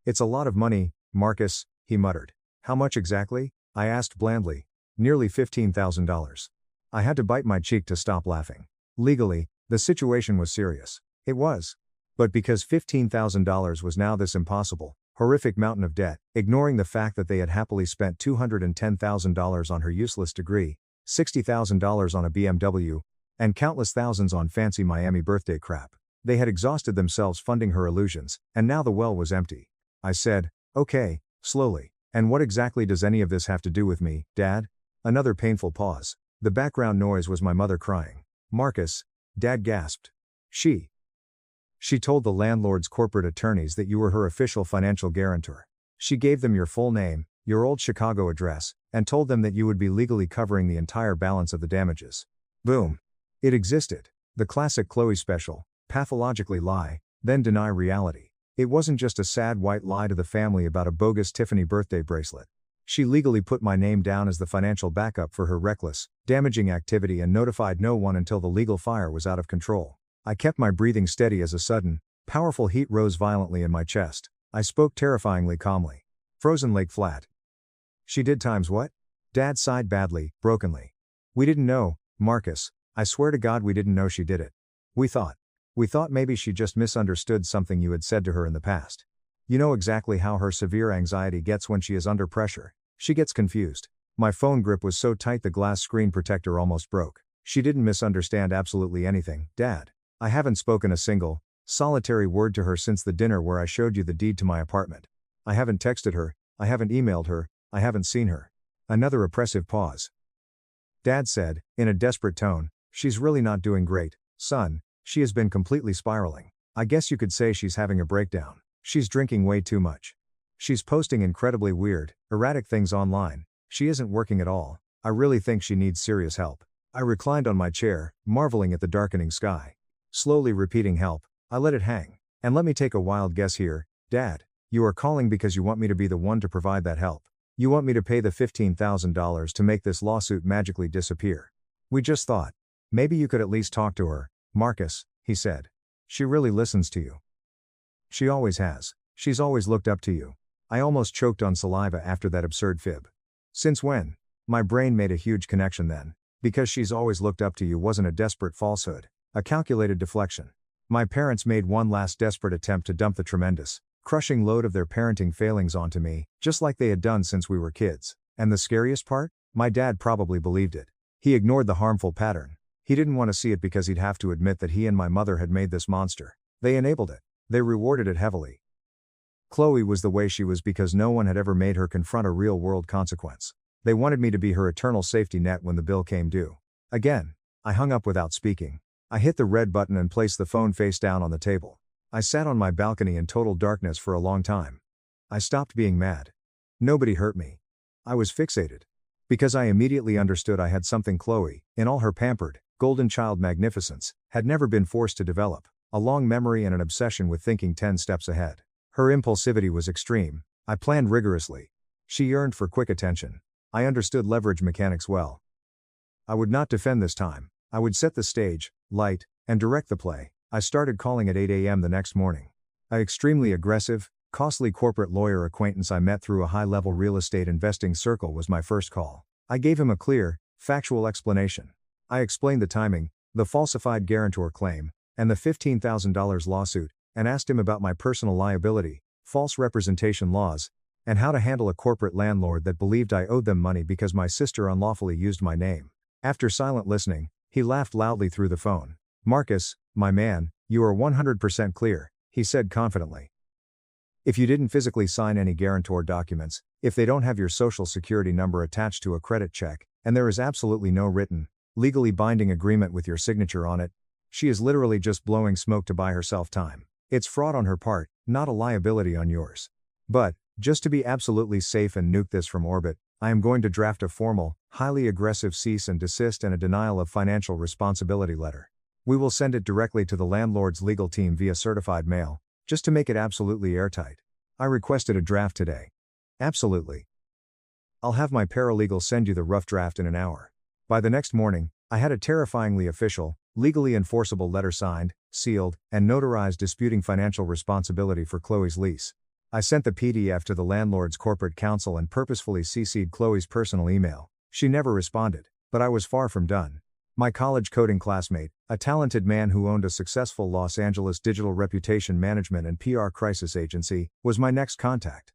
It's a lot of money, Marcus, he muttered. How much exactly? I asked blandly. Nearly $15,000. I had to bite my cheek to stop laughing. Legally, the situation was serious. It was. But because $15,000 was now this impossible, horrific mountain of debt, ignoring the fact that they had happily spent $210,000 on her useless degree, $60,000 on a BMW, and countless thousands on fancy Miami birthday crap. They had exhausted themselves funding her illusions, and now the well was empty. I said, okay, slowly. And what exactly does any of this have to do with me, Dad? Another painful pause. The background noise was my mother crying. Marcus, Dad gasped. She told the landlord's corporate attorneys that you were her official financial guarantor. She gave them your full name, your old Chicago address, and told them that you would be legally covering the entire balance of the damages. Boom. It existed. The classic Khloe special, pathologically lie, then deny reality. It wasn't just a sad white lie to the family about a bogus Tiffany birthday bracelet. She legally put my name down as the financial backup for her reckless, damaging activity and notified no one until the legal fire was out of control. I kept my breathing steady as a sudden, powerful heat rose violently in my chest. I spoke terrifyingly calmly. Frozen Lake Flat. She did times what? Dad sighed badly, brokenly. We didn't know, Marcus. I swear to God we didn't know she did it. We thought maybe she just misunderstood something you had said to her in the past. You know exactly how her severe anxiety gets when she is under pressure. She gets confused. My phone grip was so tight the glass screen protector almost broke. She didn't misunderstand absolutely anything, Dad. I haven't spoken a single, solitary word to her since the dinner where I showed you the deed to my apartment. I haven't texted her, I haven't emailed her, I haven't seen her. Another oppressive pause. Dad said, in a desperate tone, she's really not doing great, son. She has been completely spiraling. I guess you could say she's having a breakdown. She's drinking way too much. She's posting incredibly weird, erratic things online. She isn't working at all. I really think she needs serious help. I reclined on my chair, marveling at the darkening sky. Slowly repeating help, I let it hang. And let me take a wild guess here, Dad. You are calling because you want me to be the one to provide that help. You want me to pay the $15,000 to make this lawsuit magically disappear. We just thought. Maybe you could at least talk to her, Marcus, he said. She really listens to you. She always has. She's always looked up to you. I almost choked on saliva after that absurd fib. Since when? My brain made a huge connection then. Because she's always looked up to you wasn't a desperate falsehood, a calculated deflection. My parents made one last desperate attempt to dump the tremendous, crushing load of their parenting failings onto me, just like they had done since we were kids. And the scariest part? My dad probably believed it. He ignored the harmful pattern. He didn't want to see it because he'd have to admit that he and my mother had made this monster. They enabled it. They rewarded it heavily. Khloe was the way she was because no one had ever made her confront a real-world consequence. They wanted me to be her eternal safety net when the bill came due. Again, I hung up without speaking. I hit the red button and placed the phone face down on the table. I sat on my balcony in total darkness for a long time. I stopped being mad. Nobody hurt me. I was fixated. Because I immediately understood I had something Khloe, in all her pampered, golden child magnificence, had never been forced to develop, a long memory and an obsession with thinking 10 steps ahead. Her impulsivity was extreme. I planned rigorously. She yearned for quick attention. I understood leverage mechanics well. I would not defend this time. I would set the stage, light, and direct the play. I started calling at 8 a.m. the next morning. An extremely aggressive, costly corporate lawyer acquaintance I met through a high-level real estate investing circle was my first call. I gave him a clear, factual explanation. I explained the timing, the falsified guarantor claim, and the $15,000 lawsuit, and asked him about my personal liability, false representation laws, and how to handle a corporate landlord that believed I owed them money because my sister unlawfully used my name. After silent listening, he laughed loudly through the phone. "Marcus, my man, you are 100% clear," he said confidently. "If you didn't physically sign any guarantor documents, if they don't have your social security number attached to a credit check, and there is absolutely no written, legally binding agreement with your signature on it, she is literally just blowing smoke to buy herself time. It's fraud on her part, not a liability on yours. But, just to be absolutely safe and nuke this from orbit, I am going to draft a formal, highly aggressive cease and desist and a denial of financial responsibility letter. We will send it directly to the landlord's legal team via certified mail, just to make it absolutely airtight. I requested a draft today." "Absolutely. I'll have my paralegal send you the rough draft in an hour." By the next morning, I had a terrifyingly official, legally enforceable letter signed, sealed, and notarized disputing financial responsibility for Khloe's lease. I sent the PDF to the landlord's corporate counsel and purposefully CC'd Khloe's personal email. She never responded, but I was far from done. My college coding classmate, a talented man who owned a successful Los Angeles digital reputation management and PR crisis agency, was my next contact.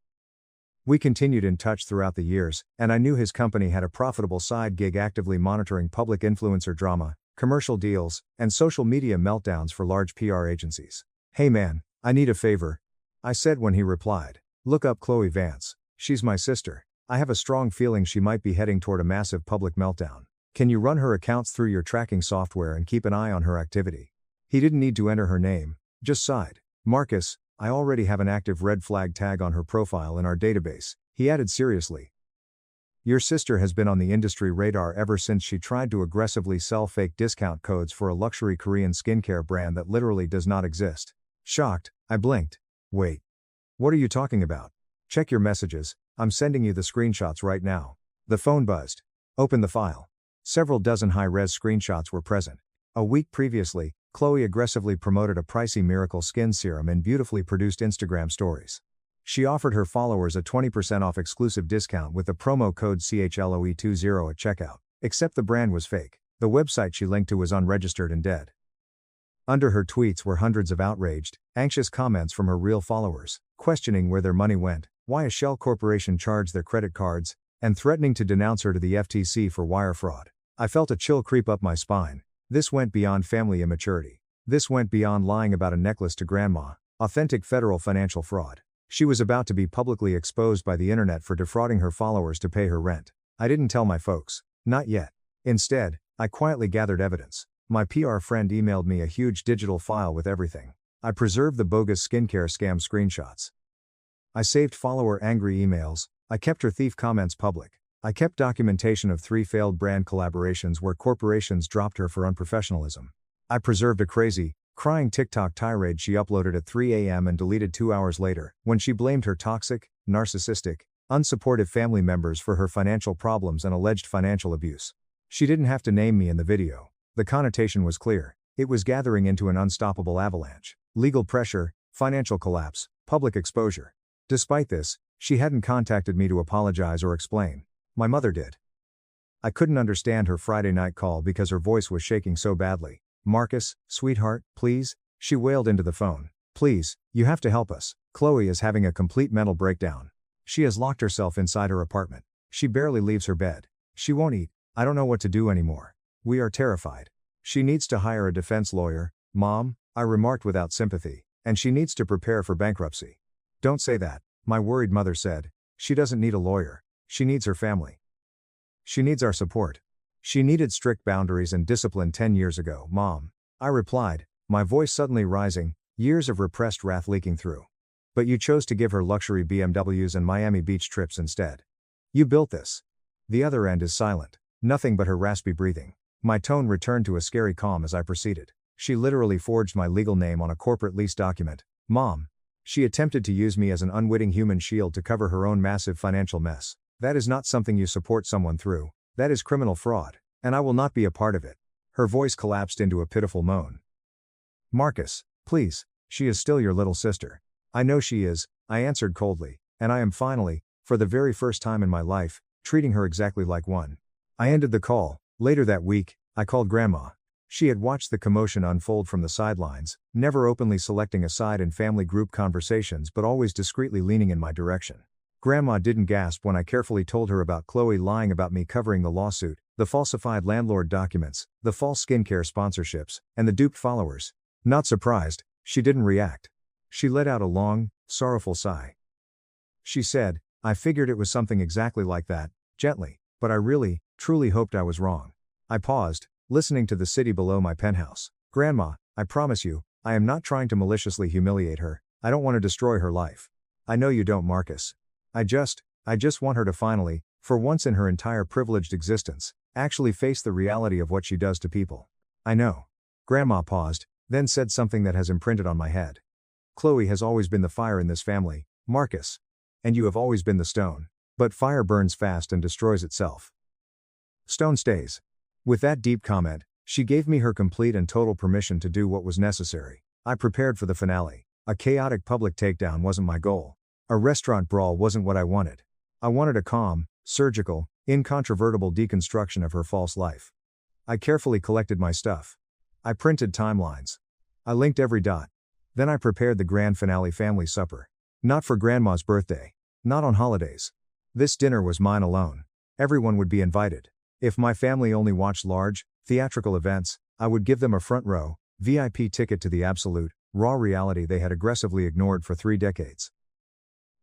We continued in touch throughout the years, and I knew his company had a profitable side gig actively monitoring public influencer drama, commercial deals, and social media meltdowns for large PR agencies. "Hey man, I need a favor," I said when he replied. "Look up Khloe Vance. She's my sister. I have a strong feeling she might be heading toward a massive public meltdown. Can you run her accounts through your tracking software and keep an eye on her activity?" He didn't need to enter her name, just sighed. "Marcus, I already have an active red flag tag on her profile in our database," he added seriously. "Your sister has been on the industry radar ever since she tried to aggressively sell fake discount codes for a luxury Korean skincare brand that literally does not exist." Shocked, I blinked. "Wait. What are you talking about? Check your messages, I'm sending you the screenshots right now." The phone buzzed. "Open the file." Several dozen high-res screenshots were present. A week previously, Khloe aggressively promoted a pricey miracle skin serum in beautifully produced Instagram stories. She offered her followers a 20% off exclusive discount with the promo code CHLOE20 at checkout, except the brand was fake. The website she linked to was unregistered and dead. Under her tweets were hundreds of outraged, anxious comments from her real followers, questioning where their money went, why a shell corporation charged their credit cards, and threatening to denounce her to the FTC for wire fraud. I felt a chill creep up my spine. This went beyond family immaturity. This went beyond lying about a necklace to grandma, authentic federal financial fraud. She was about to be publicly exposed by the internet for defrauding her followers to pay her rent. I didn't tell my folks. Not yet. Instead, I quietly gathered evidence. My PR friend emailed me a huge digital file with everything. I preserved the bogus skincare scam screenshots. I saved follower angry emails. I kept her thief comments public. I kept documentation of 3 failed brand collaborations where corporations dropped her for unprofessionalism. I preserved a crazy, crying TikTok tirade she uploaded at 3 a.m. and deleted 2 hours later, when she blamed her toxic, narcissistic, unsupportive family members for her financial problems and alleged financial abuse. She didn't have to name me in the video. The connotation was clear. It was gathering into an unstoppable avalanche. Legal pressure, financial collapse, public exposure. Despite this, she hadn't contacted me to apologize or explain. My mother did. I couldn't understand her Friday night call because her voice was shaking so badly. "Marcus, sweetheart, please," she wailed into the phone. "Please, you have to help us. Khloe is having a complete mental breakdown. She has locked herself inside her apartment. She barely leaves her bed. She won't eat. I don't know what to do anymore. We are terrified. She needs to hire a defense lawyer, Mom," I remarked without sympathy, "and she needs to prepare for bankruptcy." "Don't say that," my worried mother said. "She doesn't need a lawyer. She needs her family. She needs our support. She needed strict boundaries and discipline 10 years ago, Mom," I replied, my voice suddenly rising, years of repressed wrath leaking through. "But you chose to give her luxury BMWs and Miami Beach trips instead. You built this." The other end is silent. Nothing but her raspy breathing. My tone returned to a scary calm as I proceeded. "She literally forged my legal name on a corporate lease document, Mom. She attempted to use me as an unwitting human shield to cover her own massive financial mess. That is not something you support someone through. That is criminal fraud. And I will not be a part of it. Her voice collapsed into a pitiful moan. Marcus, please, she is still your little sister. I know she is, I answered coldly, and I am finally, for the very first time in my life, treating her exactly like one. I ended the call. Later that week, I called Grandma. She had watched the commotion unfold from the sidelines, never openly selecting a side in family group conversations but always discreetly leaning in my direction. Grandma didn't gasp when I carefully told her about Khloe lying about me covering the lawsuit, the falsified landlord documents, the false skincare sponsorships, and the duped followers. Not surprised, she didn't react. She let out a long, sorrowful sigh. She said, I figured it was something exactly like that, gently, but I really, truly hoped I was wrong. I paused, listening to the city below my penthouse. Grandma, I promise you, I am not trying to maliciously humiliate her. I don't want to destroy her life. I know you don't, Marcus. I just want her to finally, for once in her entire privileged existence, actually face the reality of what she does to people. I know. Grandma paused, then said something that has imprinted on my head. Khloe has always been the fire in this family, Marcus. And you have always been the stone. But fire burns fast and destroys itself. Stone stays. With that deep comment, she gave me her complete and total permission to do what was necessary. I prepared for the finale. A chaotic public takedown wasn't my goal. A restaurant brawl wasn't what I wanted. I wanted a calm, surgical, incontrovertible deconstruction of her false life. I carefully collected my stuff. I printed timelines. I linked every dot. Then I prepared the grand finale family supper. Not for Grandma's birthday. Not on holidays. This dinner was mine alone. Everyone would be invited. If my family only watched large, theatrical events, I would give them a front row, VIP ticket to the absolute, raw reality they had aggressively ignored for 3 decades.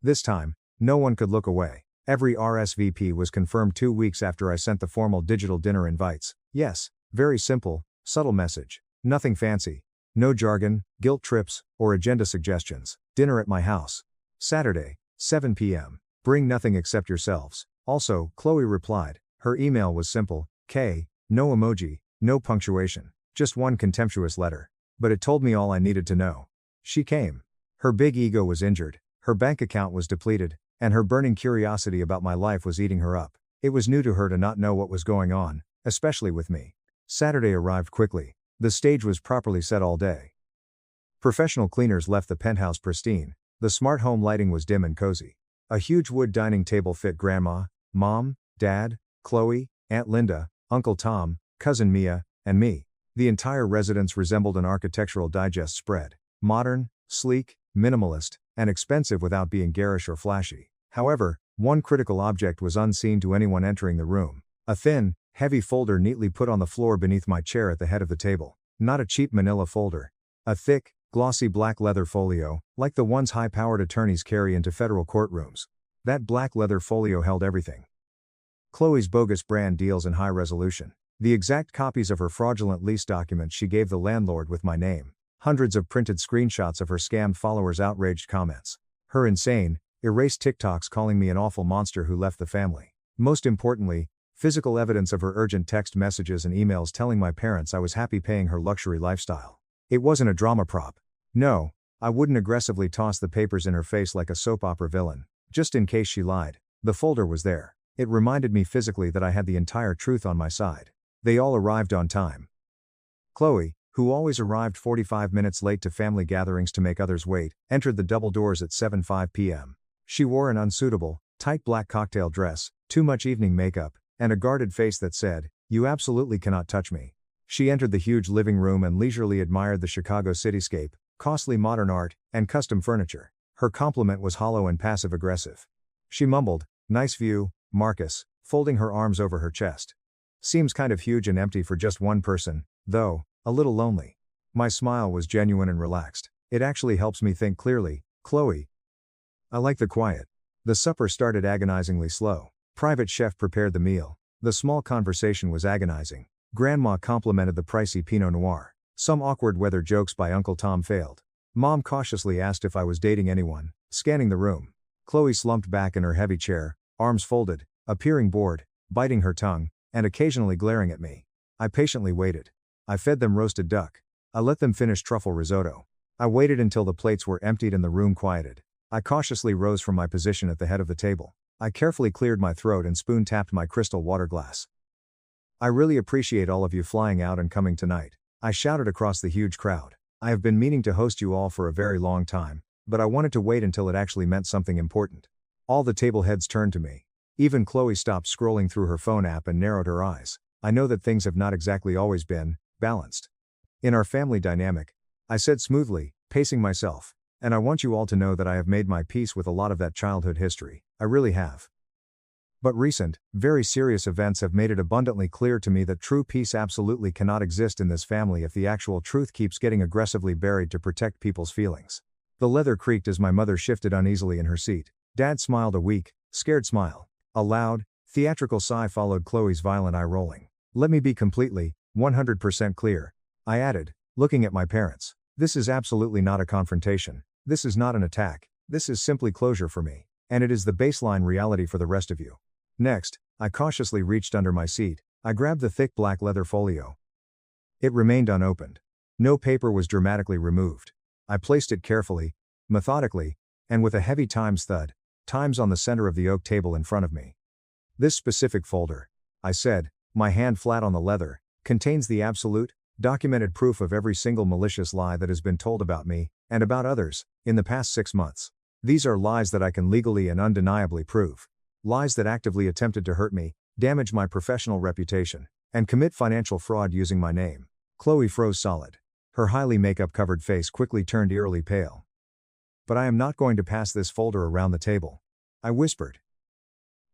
This time, no one could look away. Every RSVP was confirmed 2 weeks after I sent the formal digital dinner invites. Yes, very simple, subtle message. Nothing fancy. No jargon, guilt trips, or agenda suggestions. Dinner at my house. Saturday, 7 p.m. Bring nothing except yourselves. Also, Khloe replied. Her email was simple, no emoji, no punctuation, just one contemptuous letter. But it told me all I needed to know. She came. Her big ego was injured, her bank account was depleted, and her burning curiosity about my life was eating her up. It was new to her to not know what was going on, especially with me. Saturday arrived quickly. The stage was properly set all day. Professional cleaners left the penthouse pristine. The smart home lighting was dim and cozy. A huge wood dining table fit Grandma, Mom, Dad, Khloe, Aunt Linda, Uncle Tom, Cousin Mia, and me. The entire residence resembled an architectural digest spread. Modern, sleek, minimalist, and expensive without being garish or flashy. However, one critical object was unseen to anyone entering the room. A thin, heavy folder neatly put on the floor beneath my chair at the head of the table. Not a cheap manila folder. A thick, glossy black leather folio, like the ones high-powered attorneys carry into federal courtrooms. That black leather folio held everything. Khloe's bogus brand deals in high resolution. The exact copies of her fraudulent lease documents she gave the landlord with my name. Hundreds of printed screenshots of her scammed followers' outraged comments. Her insane, erased TikToks calling me an awful monster who left the family. Most importantly, physical evidence of her urgent text messages and emails telling my parents I was happy paying her luxury lifestyle. It wasn't a drama prop. No, I wouldn't aggressively toss the papers in her face like a soap opera villain, just in case she lied. The folder was there. It reminded me physically that I had the entire truth on my side. They all arrived on time. Khloe, who always arrived 45 minutes late to family gatherings to make others wait, entered the double doors at 7:05 p.m. She wore an unsuitable, tight black cocktail dress, too much evening makeup, and a guarded face that said, "You absolutely cannot touch me." She entered the huge living room and leisurely admired the Chicago cityscape, costly modern art, and custom furniture. Her compliment was hollow and passive-aggressive. She mumbled, "Nice view, Marcus," folding her arms over her chest. Seems kind of huge and empty for just one person, though, a little lonely. My smile was genuine and relaxed. It actually helps me think clearly, Khloe. I like the quiet. The supper started agonizingly slow. Private chef prepared the meal. The small conversation was agonizing. Grandma complimented the pricey Pinot Noir. Some awkward weather jokes by Uncle Tom failed. Mom cautiously asked if I was dating anyone, scanning the room. Khloe slumped back in her heavy chair, arms folded, appearing bored, biting her tongue, and occasionally glaring at me. I patiently waited. I fed them roasted duck. I let them finish truffle risotto. I waited until the plates were emptied and the room quieted. I cautiously rose from my position at the head of the table. I carefully cleared my throat and spoon-tapped my crystal water glass. I really appreciate all of you flying out and coming tonight. I shouted across the huge crowd. I have been meaning to host you all for a very long time, but I wanted to wait until it actually meant something important. All the table heads turned to me. Even Khloe stopped scrolling through her phone app and narrowed her eyes. I know that things have not exactly always been balanced in our family dynamic, I said smoothly, pacing myself. And I want you all to know that I have made my peace with a lot of that childhood history. I really have. But recent, very serious events have made it abundantly clear to me that true peace absolutely cannot exist in this family if the actual truth keeps getting aggressively buried to protect people's feelings. The leather creaked as my mother shifted uneasily in her seat. Dad smiled a weak, scared smile. A loud, theatrical sigh followed Khloe's violent eye rolling. Let me be completely, 100% clear, I added, looking at my parents. This is absolutely not a confrontation. This is not an attack. This is simply closure for me. And it is the baseline reality for the rest of you. Next, I cautiously reached under my seat. I grabbed the thick black leather folio. It remained unopened. No paper was dramatically removed. I placed it carefully, methodically, and with a heavy Times thud, Times on the center of the oak table in front of me. This specific folder, I said, my hand flat on the leather, contains the absolute, documented proof of every single malicious lie that has been told about me, and about others, in the past 6 months. These are lies that I can legally and undeniably prove. Lies that actively attempted to hurt me, damage my professional reputation, and commit financial fraud using my name. Khloe froze solid. Her highly makeup-covered face quickly turned eerily pale. But I am not going to pass this folder around the table, I whispered.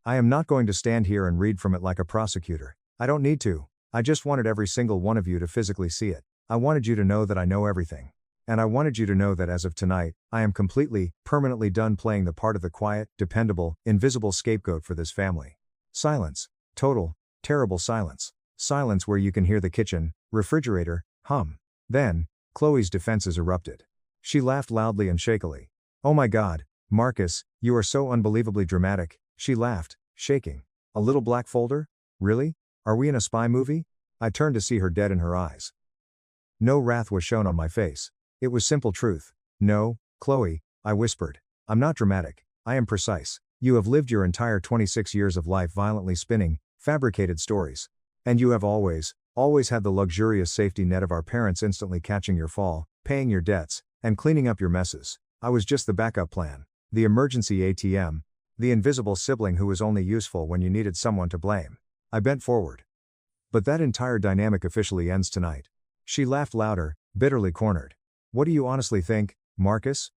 I am not going to stand here and read from it like a prosecutor. I don't need to. I just wanted every single one of you to physically see it. I wanted you to know that I know everything. And I wanted you to know that as of tonight, I am completely, permanently done playing the part of the quiet, dependable, invisible scapegoat for this family. Silence. Total, terrible silence. Silence where you can hear the kitchen, refrigerator, hum. Then, Khloe's defenses erupted. She laughed loudly and shakily. Oh my God, Marcus, you are so unbelievably dramatic, she laughed, shaking. A little black folder? Really? Are we in a spy movie? I turned to see her dead in her eyes. No wrath was shown on my face. It was simple truth. No, Khloe, I whispered. I'm not dramatic. I am precise. You have lived your entire 26 years of life violently spinning, fabricated stories. And you have always had the luxurious safety net of our parents instantly catching your fall, paying your debts, and cleaning up your messes. I was just the backup plan, the emergency ATM, the invisible sibling who was only useful when you needed someone to blame. I bent forward. But that entire dynamic officially ends tonight. She laughed louder, bitterly cornered. What do you honestly think, Marcus?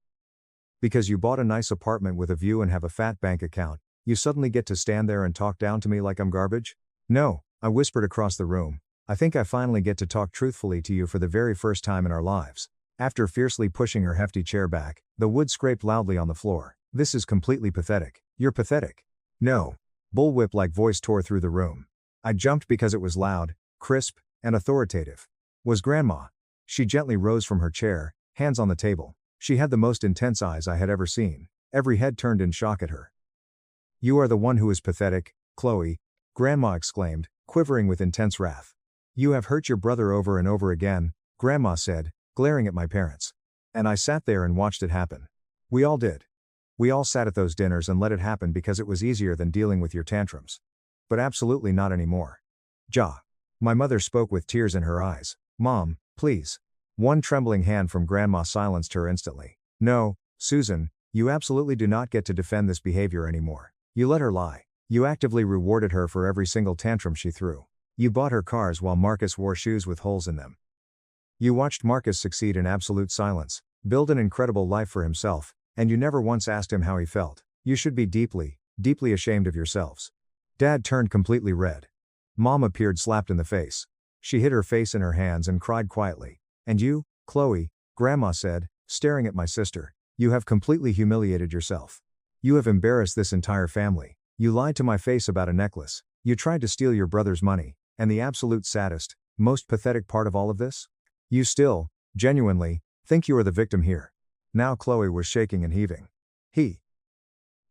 Because you bought a nice apartment with a view and have a fat bank account, you suddenly get to stand there and talk down to me like I'm garbage? No, I whispered across the room. I think I finally get to talk truthfully to you for the very first time in our lives. After fiercely pushing her hefty chair back, the wood scraped loudly on the floor. This is completely pathetic. You're pathetic. No. Bullwhip-like voice tore through the room. I jumped because it was loud, crisp, and authoritative. Was Grandma. She gently rose from her chair, hands on the table. She had the most intense eyes I had ever seen. Every head turned in shock at her. You are the one who is pathetic, Khloe, Grandma exclaimed, quivering with intense wrath. You have hurt your brother over and over again, Grandma said, glaring at my parents. And I sat there and watched it happen. We all did. We all sat at those dinners and let it happen because it was easier than dealing with your tantrums. But absolutely not anymore. Ja. My mother spoke with tears in her eyes. Mom, please. One trembling hand from Grandma silenced her instantly. No, Susan, you absolutely do not get to defend this behavior anymore. You let her lie. You actively rewarded her for every single tantrum she threw. You bought her cars while Marcus wore shoes with holes in them. You watched Marcus succeed in absolute silence, build an incredible life for himself, and you never once asked him how he felt. You should be deeply, deeply ashamed of yourselves. Dad turned completely red. Mom appeared slapped in the face. She hid her face in her hands and cried quietly. And you, Khloe, Grandma said, staring at my sister, you have completely humiliated yourself. You have embarrassed this entire family. You lied to my face about a necklace. You tried to steal your brother's money, and the absolute saddest, most pathetic part of all of this? You still, genuinely, think you are the victim here. Now Khloe was shaking and heaving. He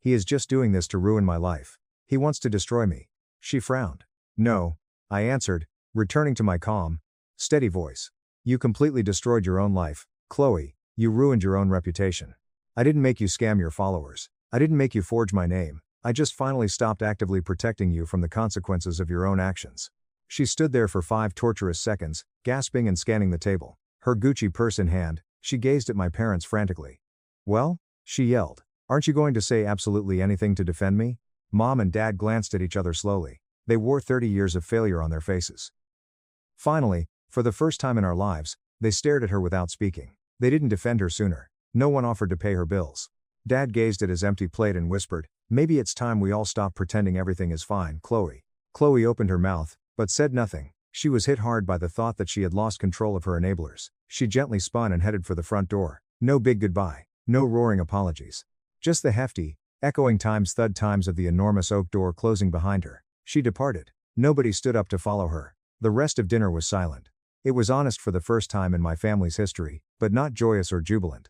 is just doing this to ruin my life. He wants to destroy me. She frowned. No, I answered, returning to my calm, steady voice. You completely destroyed your own life, Khloe. You ruined your own reputation. I didn't make you scam your followers. I didn't make you forge my name. I just finally stopped actively protecting you from the consequences of your own actions. She stood there for 5 torturous seconds, gasping and scanning the table. Her Gucci purse in hand, she gazed at my parents frantically. "Well?" she yelled. "Aren't you going to say absolutely anything to defend me?" Mom and Dad glanced at each other slowly. They wore 30 years of failure on their faces. Finally, for the first time in our lives, they stared at her without speaking. They didn't defend her sooner. No one offered to pay her bills. Dad gazed at his empty plate and whispered, "Maybe it's time we all stop pretending everything is fine, Khloe." Khloe opened her mouth, but said nothing. She was hit hard by the thought that she had lost control of her enablers. She gently spun and headed for the front door. No big goodbye. No roaring apologies. Just the hefty, echoing thud times of the enormous oak door closing behind her. She departed. Nobody stood up to follow her. The rest of dinner was silent. It was honest for the first time in my family's history, but not joyous or jubilant.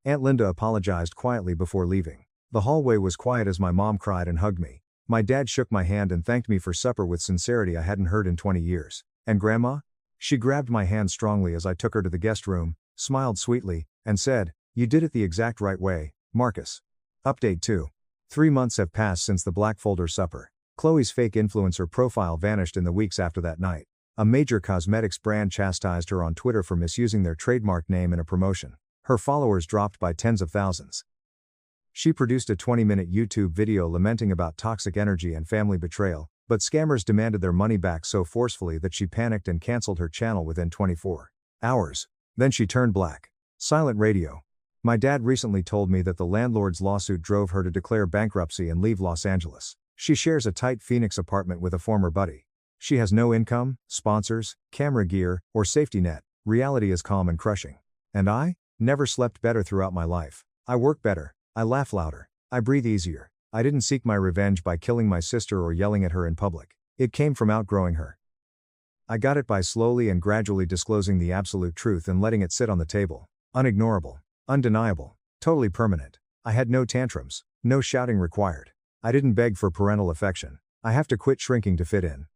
Aunt Linda apologized quietly before leaving. The hallway was quiet as my mom cried and hugged me. My dad shook my hand and thanked me for supper with sincerity I hadn't heard in 20 years. And Grandma? She grabbed my hand strongly as I took her to the guest room, smiled sweetly, and said, "You did it the exact right way, Marcus." Update 2. 3 months have passed since the Black Folder supper. Khloe's fake influencer profile vanished in the weeks after that night. A major cosmetics brand chastised her on Twitter for misusing their trademark name in a promotion. Her followers dropped by tens of thousands. She produced a 20-minute YouTube video lamenting about toxic energy and family betrayal, but scammers demanded their money back so forcefully that she panicked and canceled her channel within 24 hours. Then she turned black. Silent radio. My dad recently told me that the landlord's lawsuit drove her to declare bankruptcy and leave Los Angeles. She shares a tight Phoenix apartment with a former buddy. She has no income, sponsors, camera gear, or safety net. Reality is calm and crushing. And I? Never slept better throughout my life. I work better. I laugh louder. I breathe easier. I didn't seek my revenge by killing my sister or yelling at her in public. It came from outgrowing her. I got it by slowly and gradually disclosing the absolute truth and letting it sit on the table. Unignorable. Undeniable. Totally permanent. I had no tantrums. No shouting required. I didn't beg for parental affection. I have to quit shrinking to fit in.